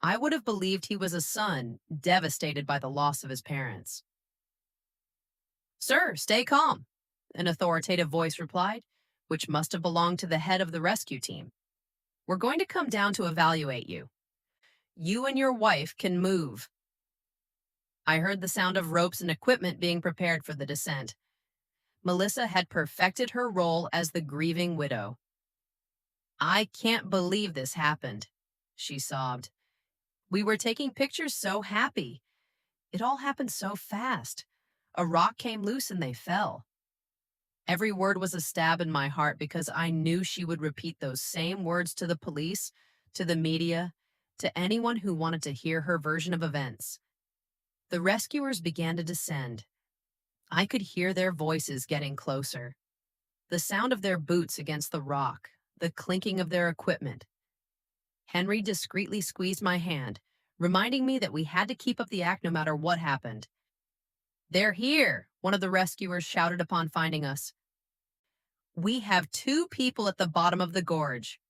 I would have believed he was a son devastated by the loss of his parents. Sir, stay calm, an authoritative voice replied, which must have belonged to the head of the rescue team. We're going to come down to evaluate you. You and your wife can move. I heard the sound of ropes and equipment being prepared for the descent. Melissa had perfected her role as the grieving widow. I can't believe this happened, she sobbed. We were taking pictures so happy. It all happened so fast. A rock came loose and they fell. Every word was a stab in my heart because I knew she would repeat those same words to the police, to the media, to anyone who wanted to hear her version of events. The rescuers began to descend. I could hear their voices getting closer. The sound of their boots against the rock, the clinking of their equipment. Henry discreetly squeezed my hand, reminding me that we had to keep up the act no matter what happened. "They're here," one of the rescuers shouted upon finding us. "We have 2 people at the bottom of the gorge."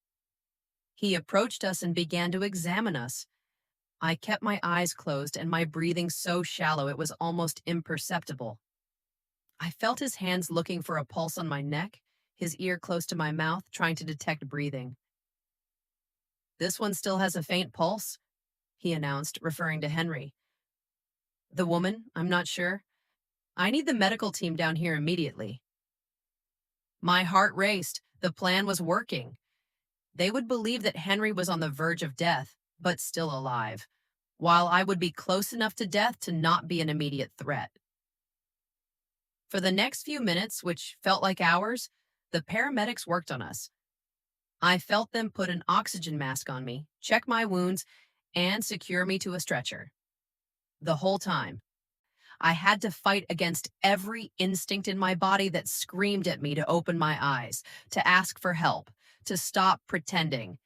He approached us and began to examine us. I kept my eyes closed and my breathing so shallow it was almost imperceptible. I felt his hands looking for a pulse on my neck, his ear close to my mouth, trying to detect breathing. "This one still has a faint pulse," he announced, referring to Henry. "The woman, I'm not sure. I need the medical team down here immediately." My heart raced. The plan was working. They would believe that Henry was on the verge of death, but still alive, while I would be close enough to death to not be an immediate threat. For the next few minutes, which felt like hours, the paramedics worked on us. I felt them put an oxygen mask on me, check my wounds, and secure me to a stretcher. The whole time, I had to fight against every instinct in my body that screamed at me to open my eyes, to ask for help, to stop pretending.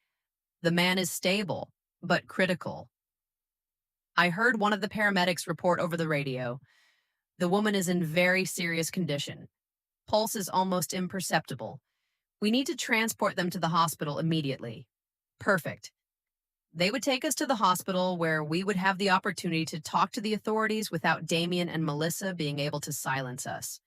The man is stable, but critical. I heard one of the paramedics report over the radio. "The woman is in very serious condition. Pulse is almost imperceptible. We need to transport them to the hospital immediately." Perfect. They would take us to the hospital where we would have the opportunity to talk to the authorities without Damien and Melissa being able to silence us.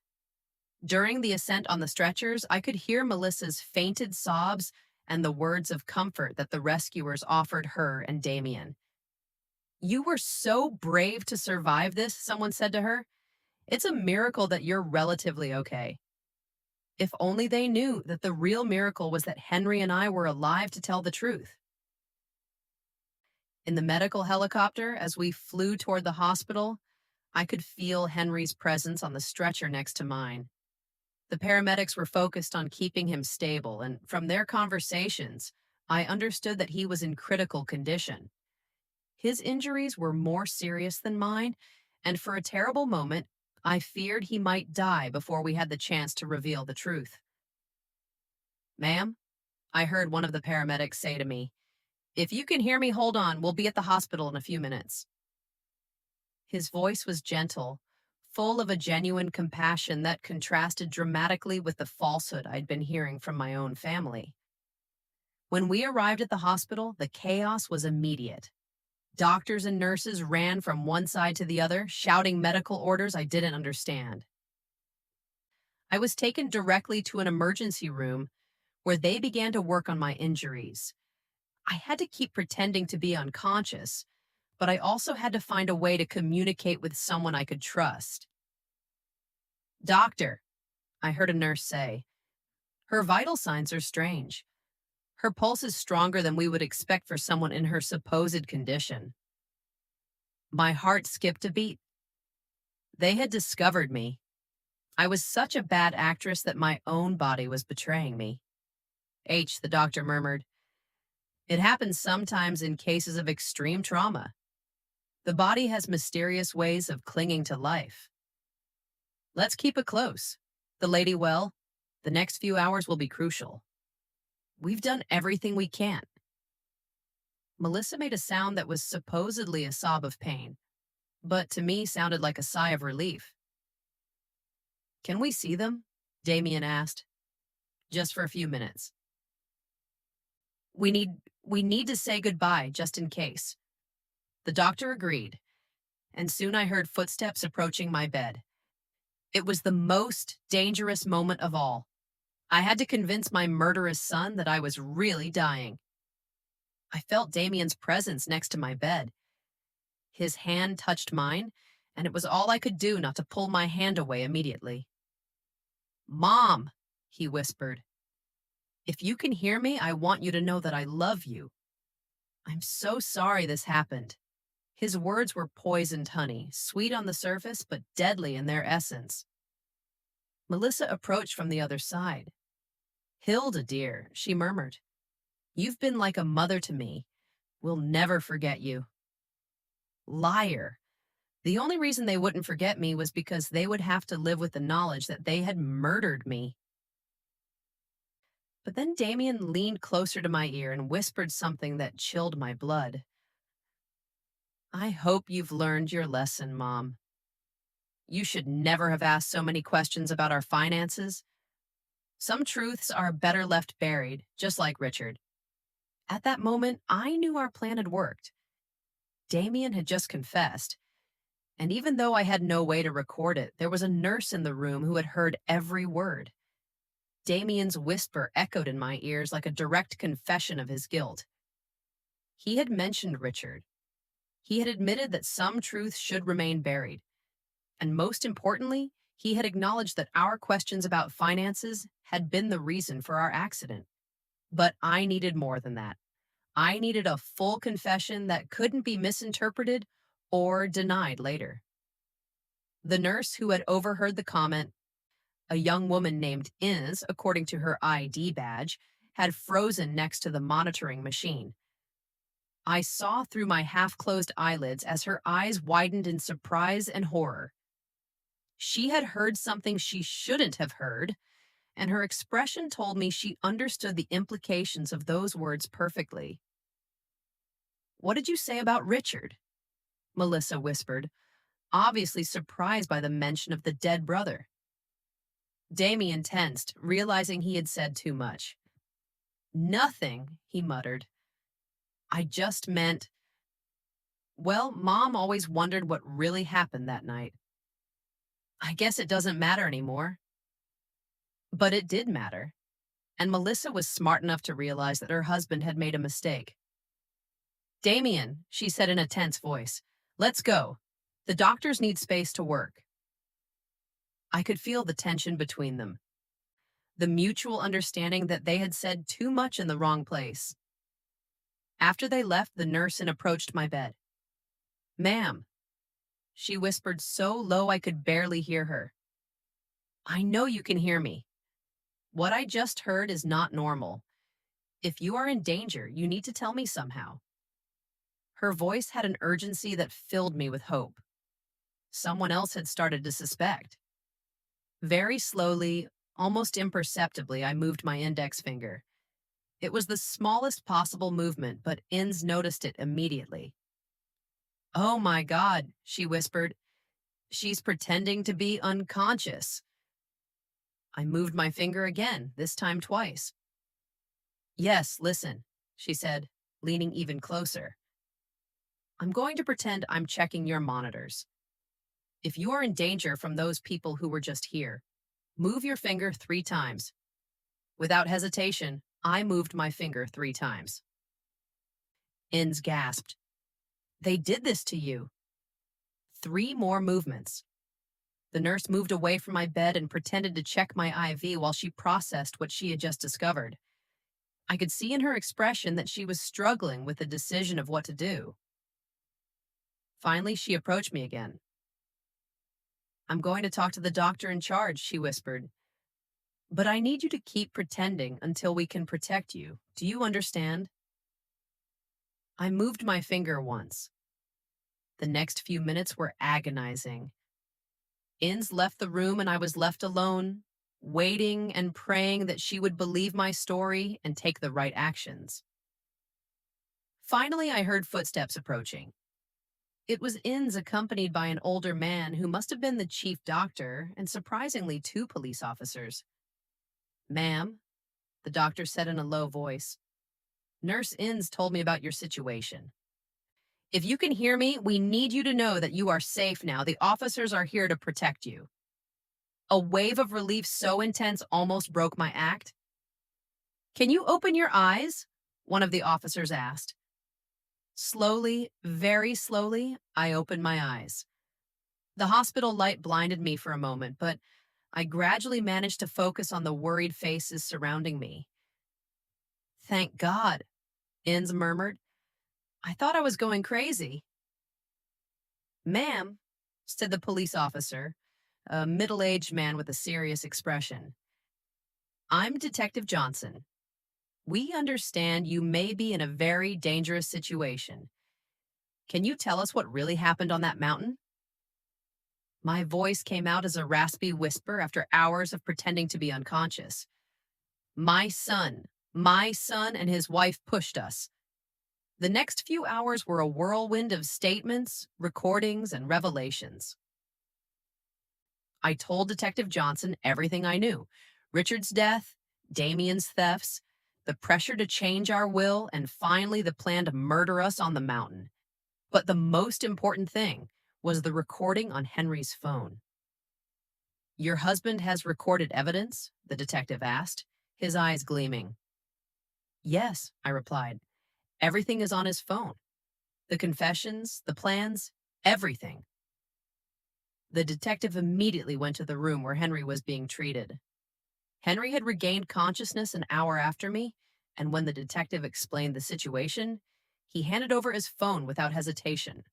During the ascent on the stretchers, I could hear Melissa's fainted sobs and the words of comfort that the rescuers offered her and Damien. "You were so brave to survive this," someone said to her. "It's a miracle that you're relatively okay." If only they knew that the real miracle was that Henry and I were alive to tell the truth. In the medical helicopter, as we flew toward the hospital, I could feel Henry's presence on the stretcher next to mine. The paramedics were focused on keeping him stable, and from their conversations, I understood that he was in critical condition. His injuries were more serious than mine, and for a terrible moment, I feared he might die before we had the chance to reveal the truth. "Ma'am," I heard one of the paramedics say to me, "if you can hear me, hold on. We'll be at the hospital in a few minutes." His voice was gentle, full of a genuine compassion that contrasted dramatically with the falsehood I'd been hearing from my own family. When we arrived at the hospital, the chaos was immediate. Doctors and nurses ran from one side to the other, shouting medical orders I didn't understand. I was taken directly to an emergency room where they began to work on my injuries. I had to keep pretending to be unconscious, but I also had to find a way to communicate with someone I could trust. "Doctor," I heard a nurse say, "her vital signs are strange. Her pulse is stronger than we would expect for someone in her supposed condition." My heart skipped a beat. They had discovered me. I was such a bad actress that my own body was betraying me. "The doctor murmured. "It happens sometimes in cases of extreme trauma. The body has mysterious ways of clinging to life. Let's keep it close. The lady well? The next few hours will be crucial. We've done everything we can." Melissa made a sound that was supposedly a sob of pain, but to me sounded like a sigh of relief. "Can we see them?" Damien asked. "Just for a few minutes. We need to say goodbye just in case." The doctor agreed, and soon I heard footsteps approaching my bed. It was the most dangerous moment of all. I had to convince my murderous son that I was really dying. I felt Damien's presence next to my bed. His hand touched mine, and it was all I could do not to pull my hand away immediately. "Mom," he whispered, "if you can hear me, I want you to know that I love you. I'm so sorry this happened." His words were poisoned honey, sweet on the surface, but deadly in their essence. Melissa approached from the other side. "Hilda, dear," she murmured, You've been like a mother to me. We'll never forget you. Liar. The only reason they wouldn't forget me was because they would have to live with the knowledge that they had murdered me. But then Damien leaned closer to my ear and whispered something that chilled my blood. I hope you've learned your lesson, Mom. You should never have asked so many questions about our finances. Some truths are better left buried, just like Richard. At that moment, I knew our plan had worked. Damien had just confessed, and even though I had no way to record it, there was a nurse in the room who had heard every word. Damien's whisper echoed in my ears like a direct confession of his guilt. He had mentioned Richard. He had admitted that some truths should remain buried. And most importantly, he had acknowledged that our questions about finances had been the reason for our accident. But I needed more than that. I needed a full confession that couldn't be misinterpreted or denied later. The nurse who had overheard the comment, a young woman named Inez, according to her ID badge, had frozen next to the monitoring machine. I saw through my half-closed eyelids as her eyes widened in surprise and horror. She had heard something she shouldn't have heard, and her expression told me she understood the implications of those words perfectly. What did you say about Richard? Melissa whispered, obviously surprised by the mention of the dead brother. Damien tensed, realizing he had said too much. Nothing, he muttered. I just meant, well, Mom always wondered what really happened that night. I guess it doesn't matter anymore. But it did matter, and Melissa was smart enough to realize that her husband had made a mistake. Damien, she said in a tense voice, let's go. The doctors need space to work. I could feel the tension between them, the mutual understanding that they had said too much in the wrong place. After they left, the nurse approached my bed. Ma'am, she whispered so low I could barely hear her. I know you can hear me. What I just heard is not normal. If you are in danger, you need to tell me somehow. Her voice had an urgency that filled me with hope. Someone else had started to suspect. Very slowly, almost imperceptibly, I moved my index finger. It was the smallest possible movement, but Inez noticed it immediately. Oh my God, she whispered. She's pretending to be unconscious. I moved my finger again, this time twice. Yes, listen, she said, leaning even closer. I'm going to pretend I'm checking your monitors. If you are in danger from those people who were just here, move your finger 3 times. Without hesitation, I moved my finger 3 times. Inez gasped. They did this to you. 3 more movements. The nurse moved away from my bed and pretended to check my IV while she processed what she had just discovered. I could see in her expression that she was struggling with the decision of what to do. Finally, she approached me again. I'm going to talk to the doctor in charge, she whispered. But I need you to keep pretending until we can protect you. Do you understand? I moved my finger once. The next few minutes were agonizing. Inez left the room and I was left alone, waiting and praying that she would believe my story and take the right actions. Finally, I heard footsteps approaching. It was Inez accompanied by an older man who must have been the chief doctor and surprisingly 2 police officers. Ma'am, the doctor said in a low voice, Nurse Inez told me about your situation. If you can hear me, we need you to know that you are safe now. The officers are here to protect you. A wave of relief so intense almost broke my act. Can you open your eyes? One of the officers asked. Slowly, very slowly, I opened my eyes. The hospital light blinded me for a moment, but I gradually managed to focus on the worried faces surrounding me. Thank God, Inez murmured. I thought I was going crazy. Ma'am, said the police officer, a middle-aged man with a serious expression. I'm Detective Johnson. We understand you may be in a very dangerous situation. Can you tell us what really happened on that mountain? My voice came out as a raspy whisper after hours of pretending to be unconscious. My son and his wife pushed us. The next few hours were a whirlwind of statements, recordings, and revelations. I told Detective Johnson everything I knew: Richard's death, Damien's thefts, the pressure to change our will, and finally the plan to murder us on the mountain. But the most important thing was the recording on Henry's phone. Your husband has recorded evidence? The detective asked, his eyes gleaming. Yes, I replied. Everything is on his phone. The confessions, the plans, everything. The detective immediately went to the room where Henry was being treated. Henry had regained consciousness an hour after me, and when the detective explained the situation, he handed over his phone without hesitation.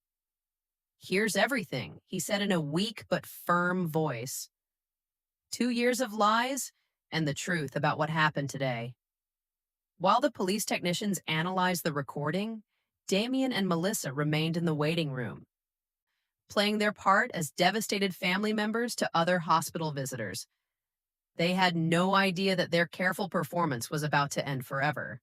Here's everything, he said in a weak but firm voice. 2 years of lies and the truth about what happened today. While the police technicians analyzed the recording, Damien and Melissa remained in the waiting room, playing their part as devastated family members to other hospital visitors. They had no idea that their careful performance was about to end forever.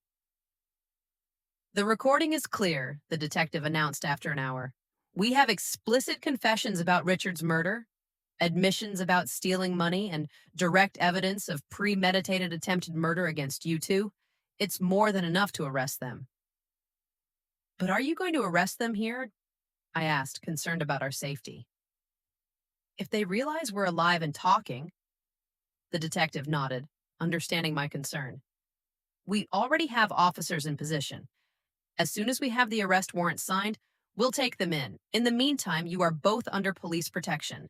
The recording is clear, the detective announced after an hour. We have explicit confessions about Richard's murder, admissions about stealing money, and direct evidence of premeditated attempted murder against you two. It's more than enough to arrest them. But are you going to arrest them here? I asked, concerned about our safety. If they realize we're alive and talking, the detective nodded, understanding my concern. We already have officers in position. As soon as we have the arrest warrant signed, we'll take them in. In the meantime, you are both under police protection.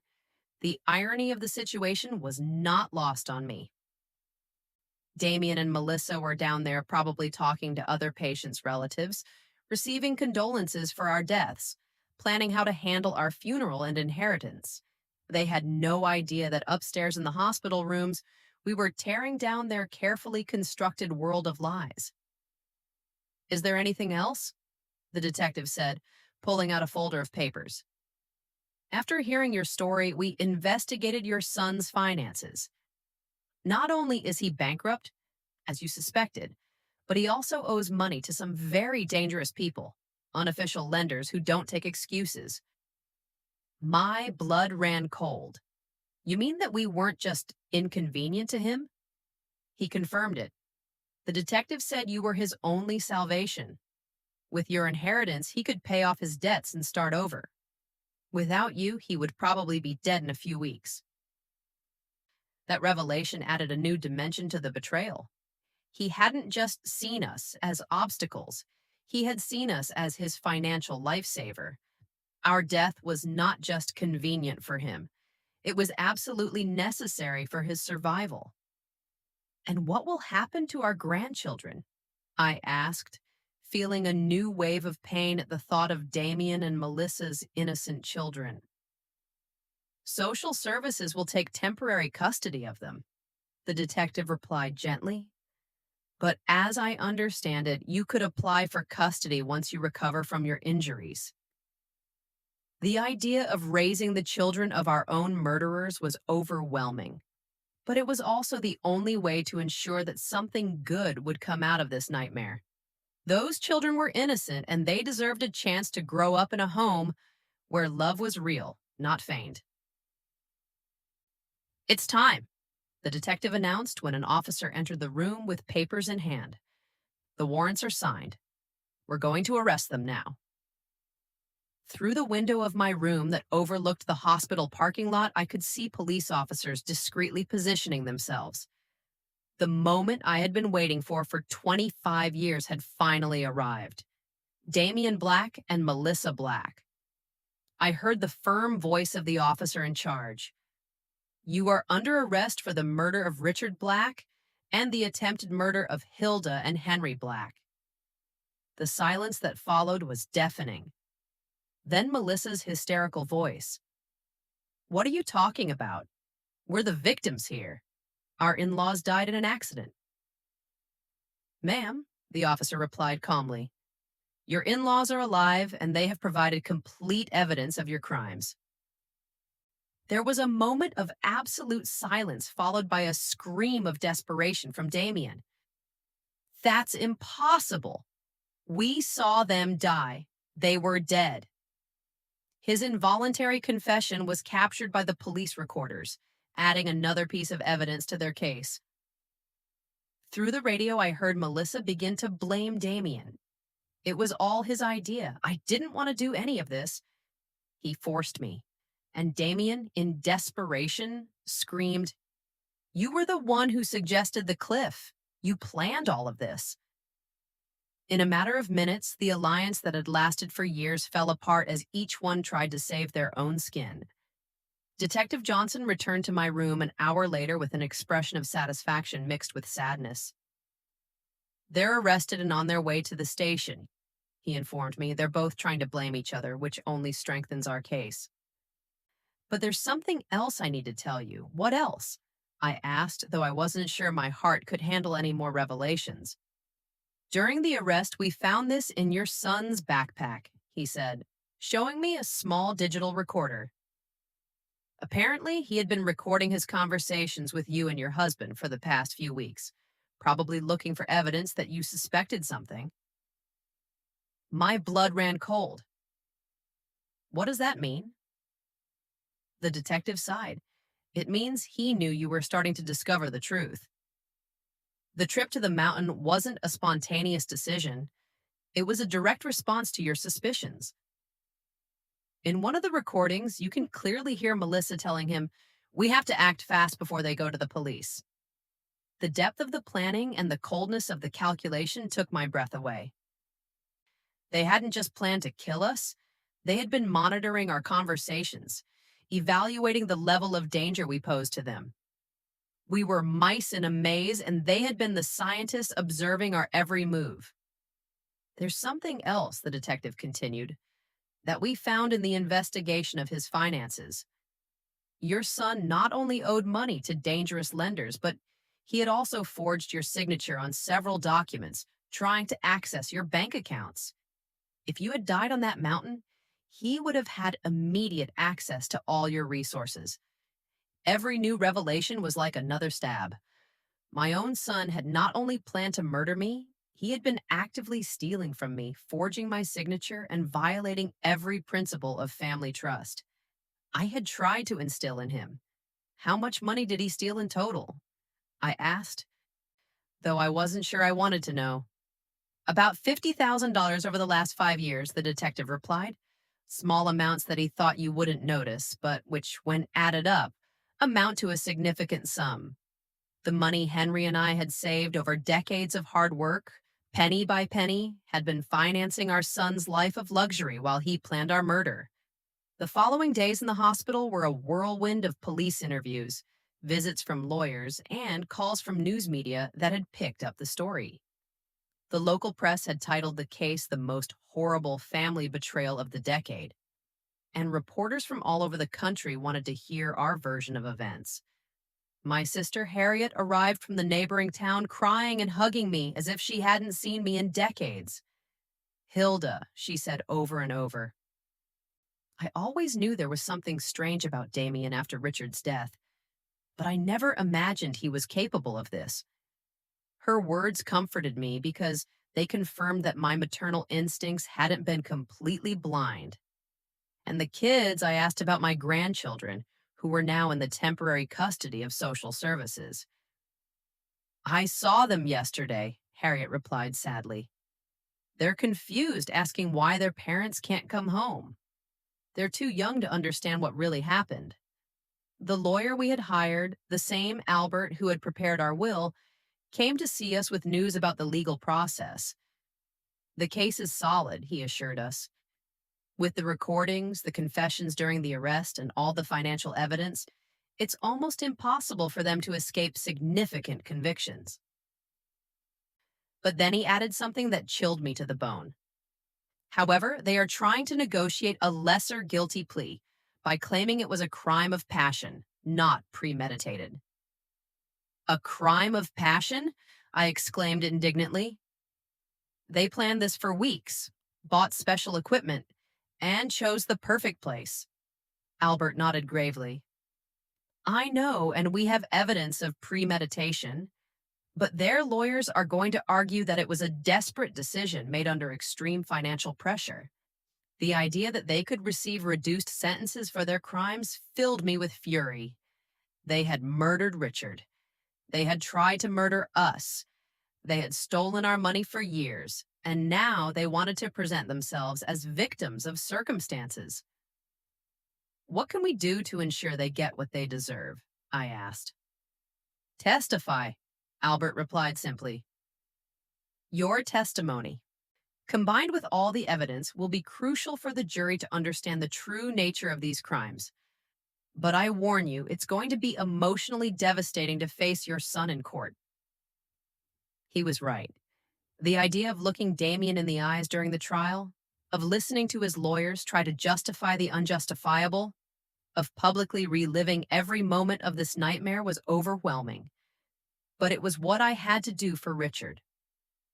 The irony of the situation was not lost on me. Damien and Melissa were down there probably talking to other patients' relatives, receiving condolences for our deaths, planning how to handle our funeral and inheritance. They had no idea that upstairs in the hospital rooms, we were tearing down their carefully constructed world of lies. Is there anything else? The detective said, pulling out a folder of papers. After hearing your story, we investigated your son's finances. Not only is he bankrupt, as you suspected, but he also owes money to some very dangerous people, unofficial lenders who don't take excuses. My blood ran cold. You mean that we weren't just inconvenient to him? He confirmed it. The detective said you were his only salvation. With your inheritance, he could pay off his debts and start over. Without you, he would probably be dead in a few weeks. That revelation added a new dimension to the betrayal. He hadn't just seen us as obstacles. He had seen us as his financial lifesaver. Our death was not just convenient for him. It was absolutely necessary for his survival. And what will happen to our grandchildren? I asked, feeling a new wave of pain at the thought of Damien and Melissa's innocent children. Social services will take temporary custody of them, the detective replied gently. But as I understand it, you could apply for custody once you recover from your injuries. The idea of raising the children of our own murderers was overwhelming, but it was also the only way to ensure that something good would come out of this nightmare. Those children were innocent, and they deserved a chance to grow up in a home where love was real, not feigned. It's time, the detective announced when an officer entered the room with papers in hand. The warrants are signed. We're going to arrest them now. Through the window of my room that overlooked the hospital parking lot, I could see police officers discreetly positioning themselves. The moment I had been waiting for 25 years had finally arrived. Damien Black and Melissa Black. I heard the firm voice of the officer in charge. You are under arrest for the murder of Richard Black and the attempted murder of Hilda and Henry Black. The silence that followed was deafening. Then Melissa's hysterical voice. What are you talking about? We're the victims here. Our in-laws died in an accident. Ma'am, the officer replied calmly, your in laws are alive and they have provided complete evidence of your crimes. There was a moment of absolute silence, followed by a scream of desperation from Damien. That's impossible. We saw them die. They were dead. His involuntary confession was captured by the police recorders, adding another piece of evidence to their case. Through the radio, I heard Melissa begin to blame Damien. It was all his idea. I didn't want to do any of this. He forced me. And Damien, in desperation, screamed, you were the one who suggested the cliff. You planned all of this. In a matter of minutes, the alliance that had lasted for years fell apart as each one tried to save their own skin. Detective Johnson returned to my room an hour later with an expression of satisfaction mixed with sadness. They're arrested and on their way to the station, he informed me. They're both trying to blame each other, which only strengthens our case. But there's something else I need to tell you. What else? I asked, though I wasn't sure my heart could handle any more revelations. During the arrest, we found this in your son's backpack, he said, showing me a small digital recorder. Apparently, he had been recording his conversations with you and your husband for the past few weeks, probably looking for evidence that you suspected something. My blood ran cold. What does that mean? The detective sighed. It means he knew you were starting to discover the truth. The trip to the mountain wasn't a spontaneous decision. It was a direct response to your suspicions. In one of the recordings, you can clearly hear Melissa telling him, we have to act fast before they go to the police. The depth of the planning and the coldness of the calculation took my breath away. They hadn't just planned to kill us, they had been monitoring our conversations, evaluating the level of danger we posed to them. We were mice in a maze, and they had been the scientists observing our every move. There's something else, the detective continued, that we found in the investigation of his finances. Your son not only owed money to dangerous lenders, but he had also forged your signature on several documents, trying to access your bank accounts. If you had died on that mountain, he would have had immediate access to all your resources. Every new revelation was like another stab. My own son had not only planned to murder me, he had been actively stealing from me, forging my signature and violating every principle of family trust. I had tried to instill in him. How much money did he steal in total? I asked, though I wasn't sure I wanted to know. About $50,000 over the last 5 years, the detective replied. Small amounts that he thought you wouldn't notice, but which, when added up, amount to a significant sum. The money Henry and I had saved over decades of hard work, penny by penny, had been financing our son's life of luxury while he planned our murder. The following days in the hospital were a whirlwind of police interviews, visits from lawyers, and calls from news media that had picked up the story. The local press had titled the case the most horrible family betrayal of the decade, and reporters from all over the country wanted to hear our version of events. My sister Harriet arrived from the neighboring town crying and hugging me as if she hadn't seen me in decades. Hilda, she said over and over. I always knew there was something strange about Damien after Richard's death, but I never imagined he was capable of this. Her words comforted me because they confirmed that my maternal instincts hadn't been completely blind. And the kids, I asked about my grandchildren, who were now in the temporary custody of social services. I saw them yesterday, Harriet replied sadly. They're confused, asking why their parents can't come home. They're too young to understand what really happened. The lawyer we had hired, the same Albert who had prepared our will, came to see us with news about the legal process. The case is solid, he assured us. With the recordings, the confessions during the arrest, and all the financial evidence, it's almost impossible for them to escape significant convictions. But then he added something that chilled me to the bone. However, they are trying to negotiate a lesser guilty plea by claiming it was a crime of passion, not premeditated. A crime of passion? I exclaimed indignantly. They planned this for weeks, bought special equipment, and chose the perfect place. Albert nodded gravely. I know, and we have evidence of premeditation, but their lawyers are going to argue that it was a desperate decision made under extreme financial pressure. The idea that they could receive reduced sentences for their crimes filled me with fury. They had murdered Richard. They had tried to murder us. They had stolen our money for years, and now they wanted to present themselves as victims of circumstances. What can we do to ensure they get what they deserve? I asked. Testify, Albert replied simply. Your testimony, combined with all the evidence, will be crucial for the jury to understand the true nature of these crimes. But I warn you, it's going to be emotionally devastating to face your son in court. He was right. The idea of looking Damien in the eyes during the trial, of listening to his lawyers try to justify the unjustifiable, of publicly reliving every moment of this nightmare was overwhelming. But it was what I had to do for Richard,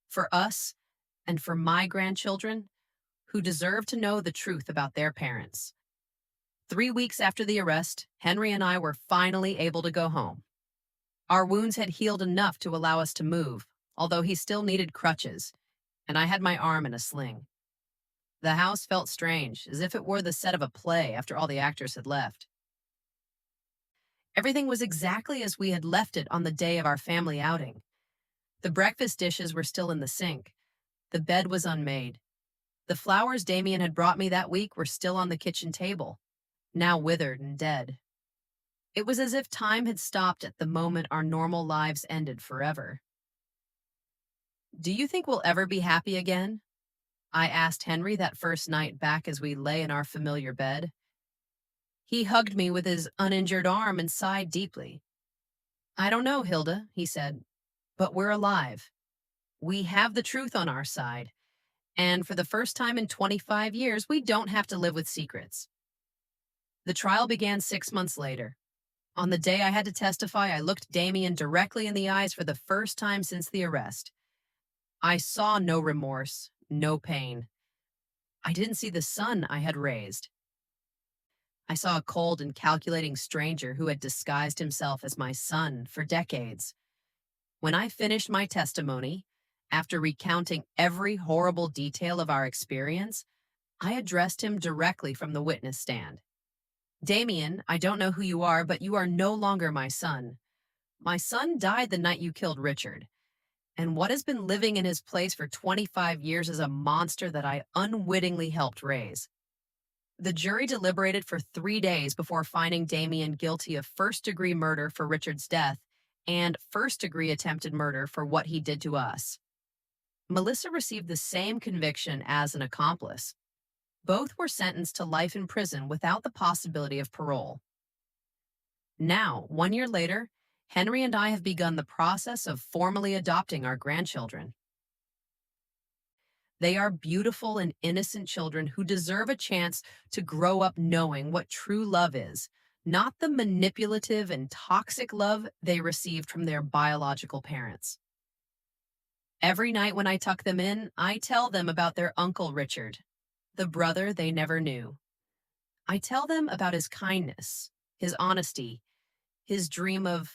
for us, and for my grandchildren, who deserve to know the truth about their parents. 3 weeks after the arrest, Henry and I were finally able to go home. Our wounds had healed enough to allow us to move, although he still needed crutches, and I had my arm in a sling. The house felt strange, as if it were the set of a play after all the actors had left. Everything was exactly as we had left it on the day of our family outing. The breakfast dishes were still in the sink. The bed was unmade. The flowers Damien had brought me that week were still on the kitchen table, now withered and dead. It was as if time had stopped at the moment our normal lives ended forever. Do you think we'll ever be happy again? I asked Henry that first night back as we lay in our familiar bed. He hugged me with his uninjured arm and sighed deeply. I don't know, Hilda, he said, but we're alive. We have the truth on our side, and for the first time in 25 years, we don't have to live with secrets. The trial began 6 months later. On the day I had to testify, I looked Damien directly in the eyes for the first time since the arrest. I saw no remorse, no pain. I didn't see the son I had raised. I saw a cold and calculating stranger who had disguised himself as my son for decades. When I finished my testimony, after recounting every horrible detail of our experience, I addressed him directly from the witness stand. Damien, I don't know who you are, but you are no longer my son. My son died the night you killed Richard, and what has been living in his place for 25 years is a monster that I unwittingly helped raise. The jury deliberated for 3 days before finding Damien guilty of first-degree murder for Richard's death and first-degree attempted murder for what he did to us. Melissa received the same conviction as an accomplice. Both were sentenced to life in prison without the possibility of parole. Now, 1 year later, Henry and I have begun the process of formally adopting our grandchildren. They are beautiful and innocent children who deserve a chance to grow up knowing what true love is, not the manipulative and toxic love they received from their biological parents. Every night when I tuck them in, I tell them about their Uncle Richard, the brother they never knew. I tell them about his kindness, his honesty, his dream of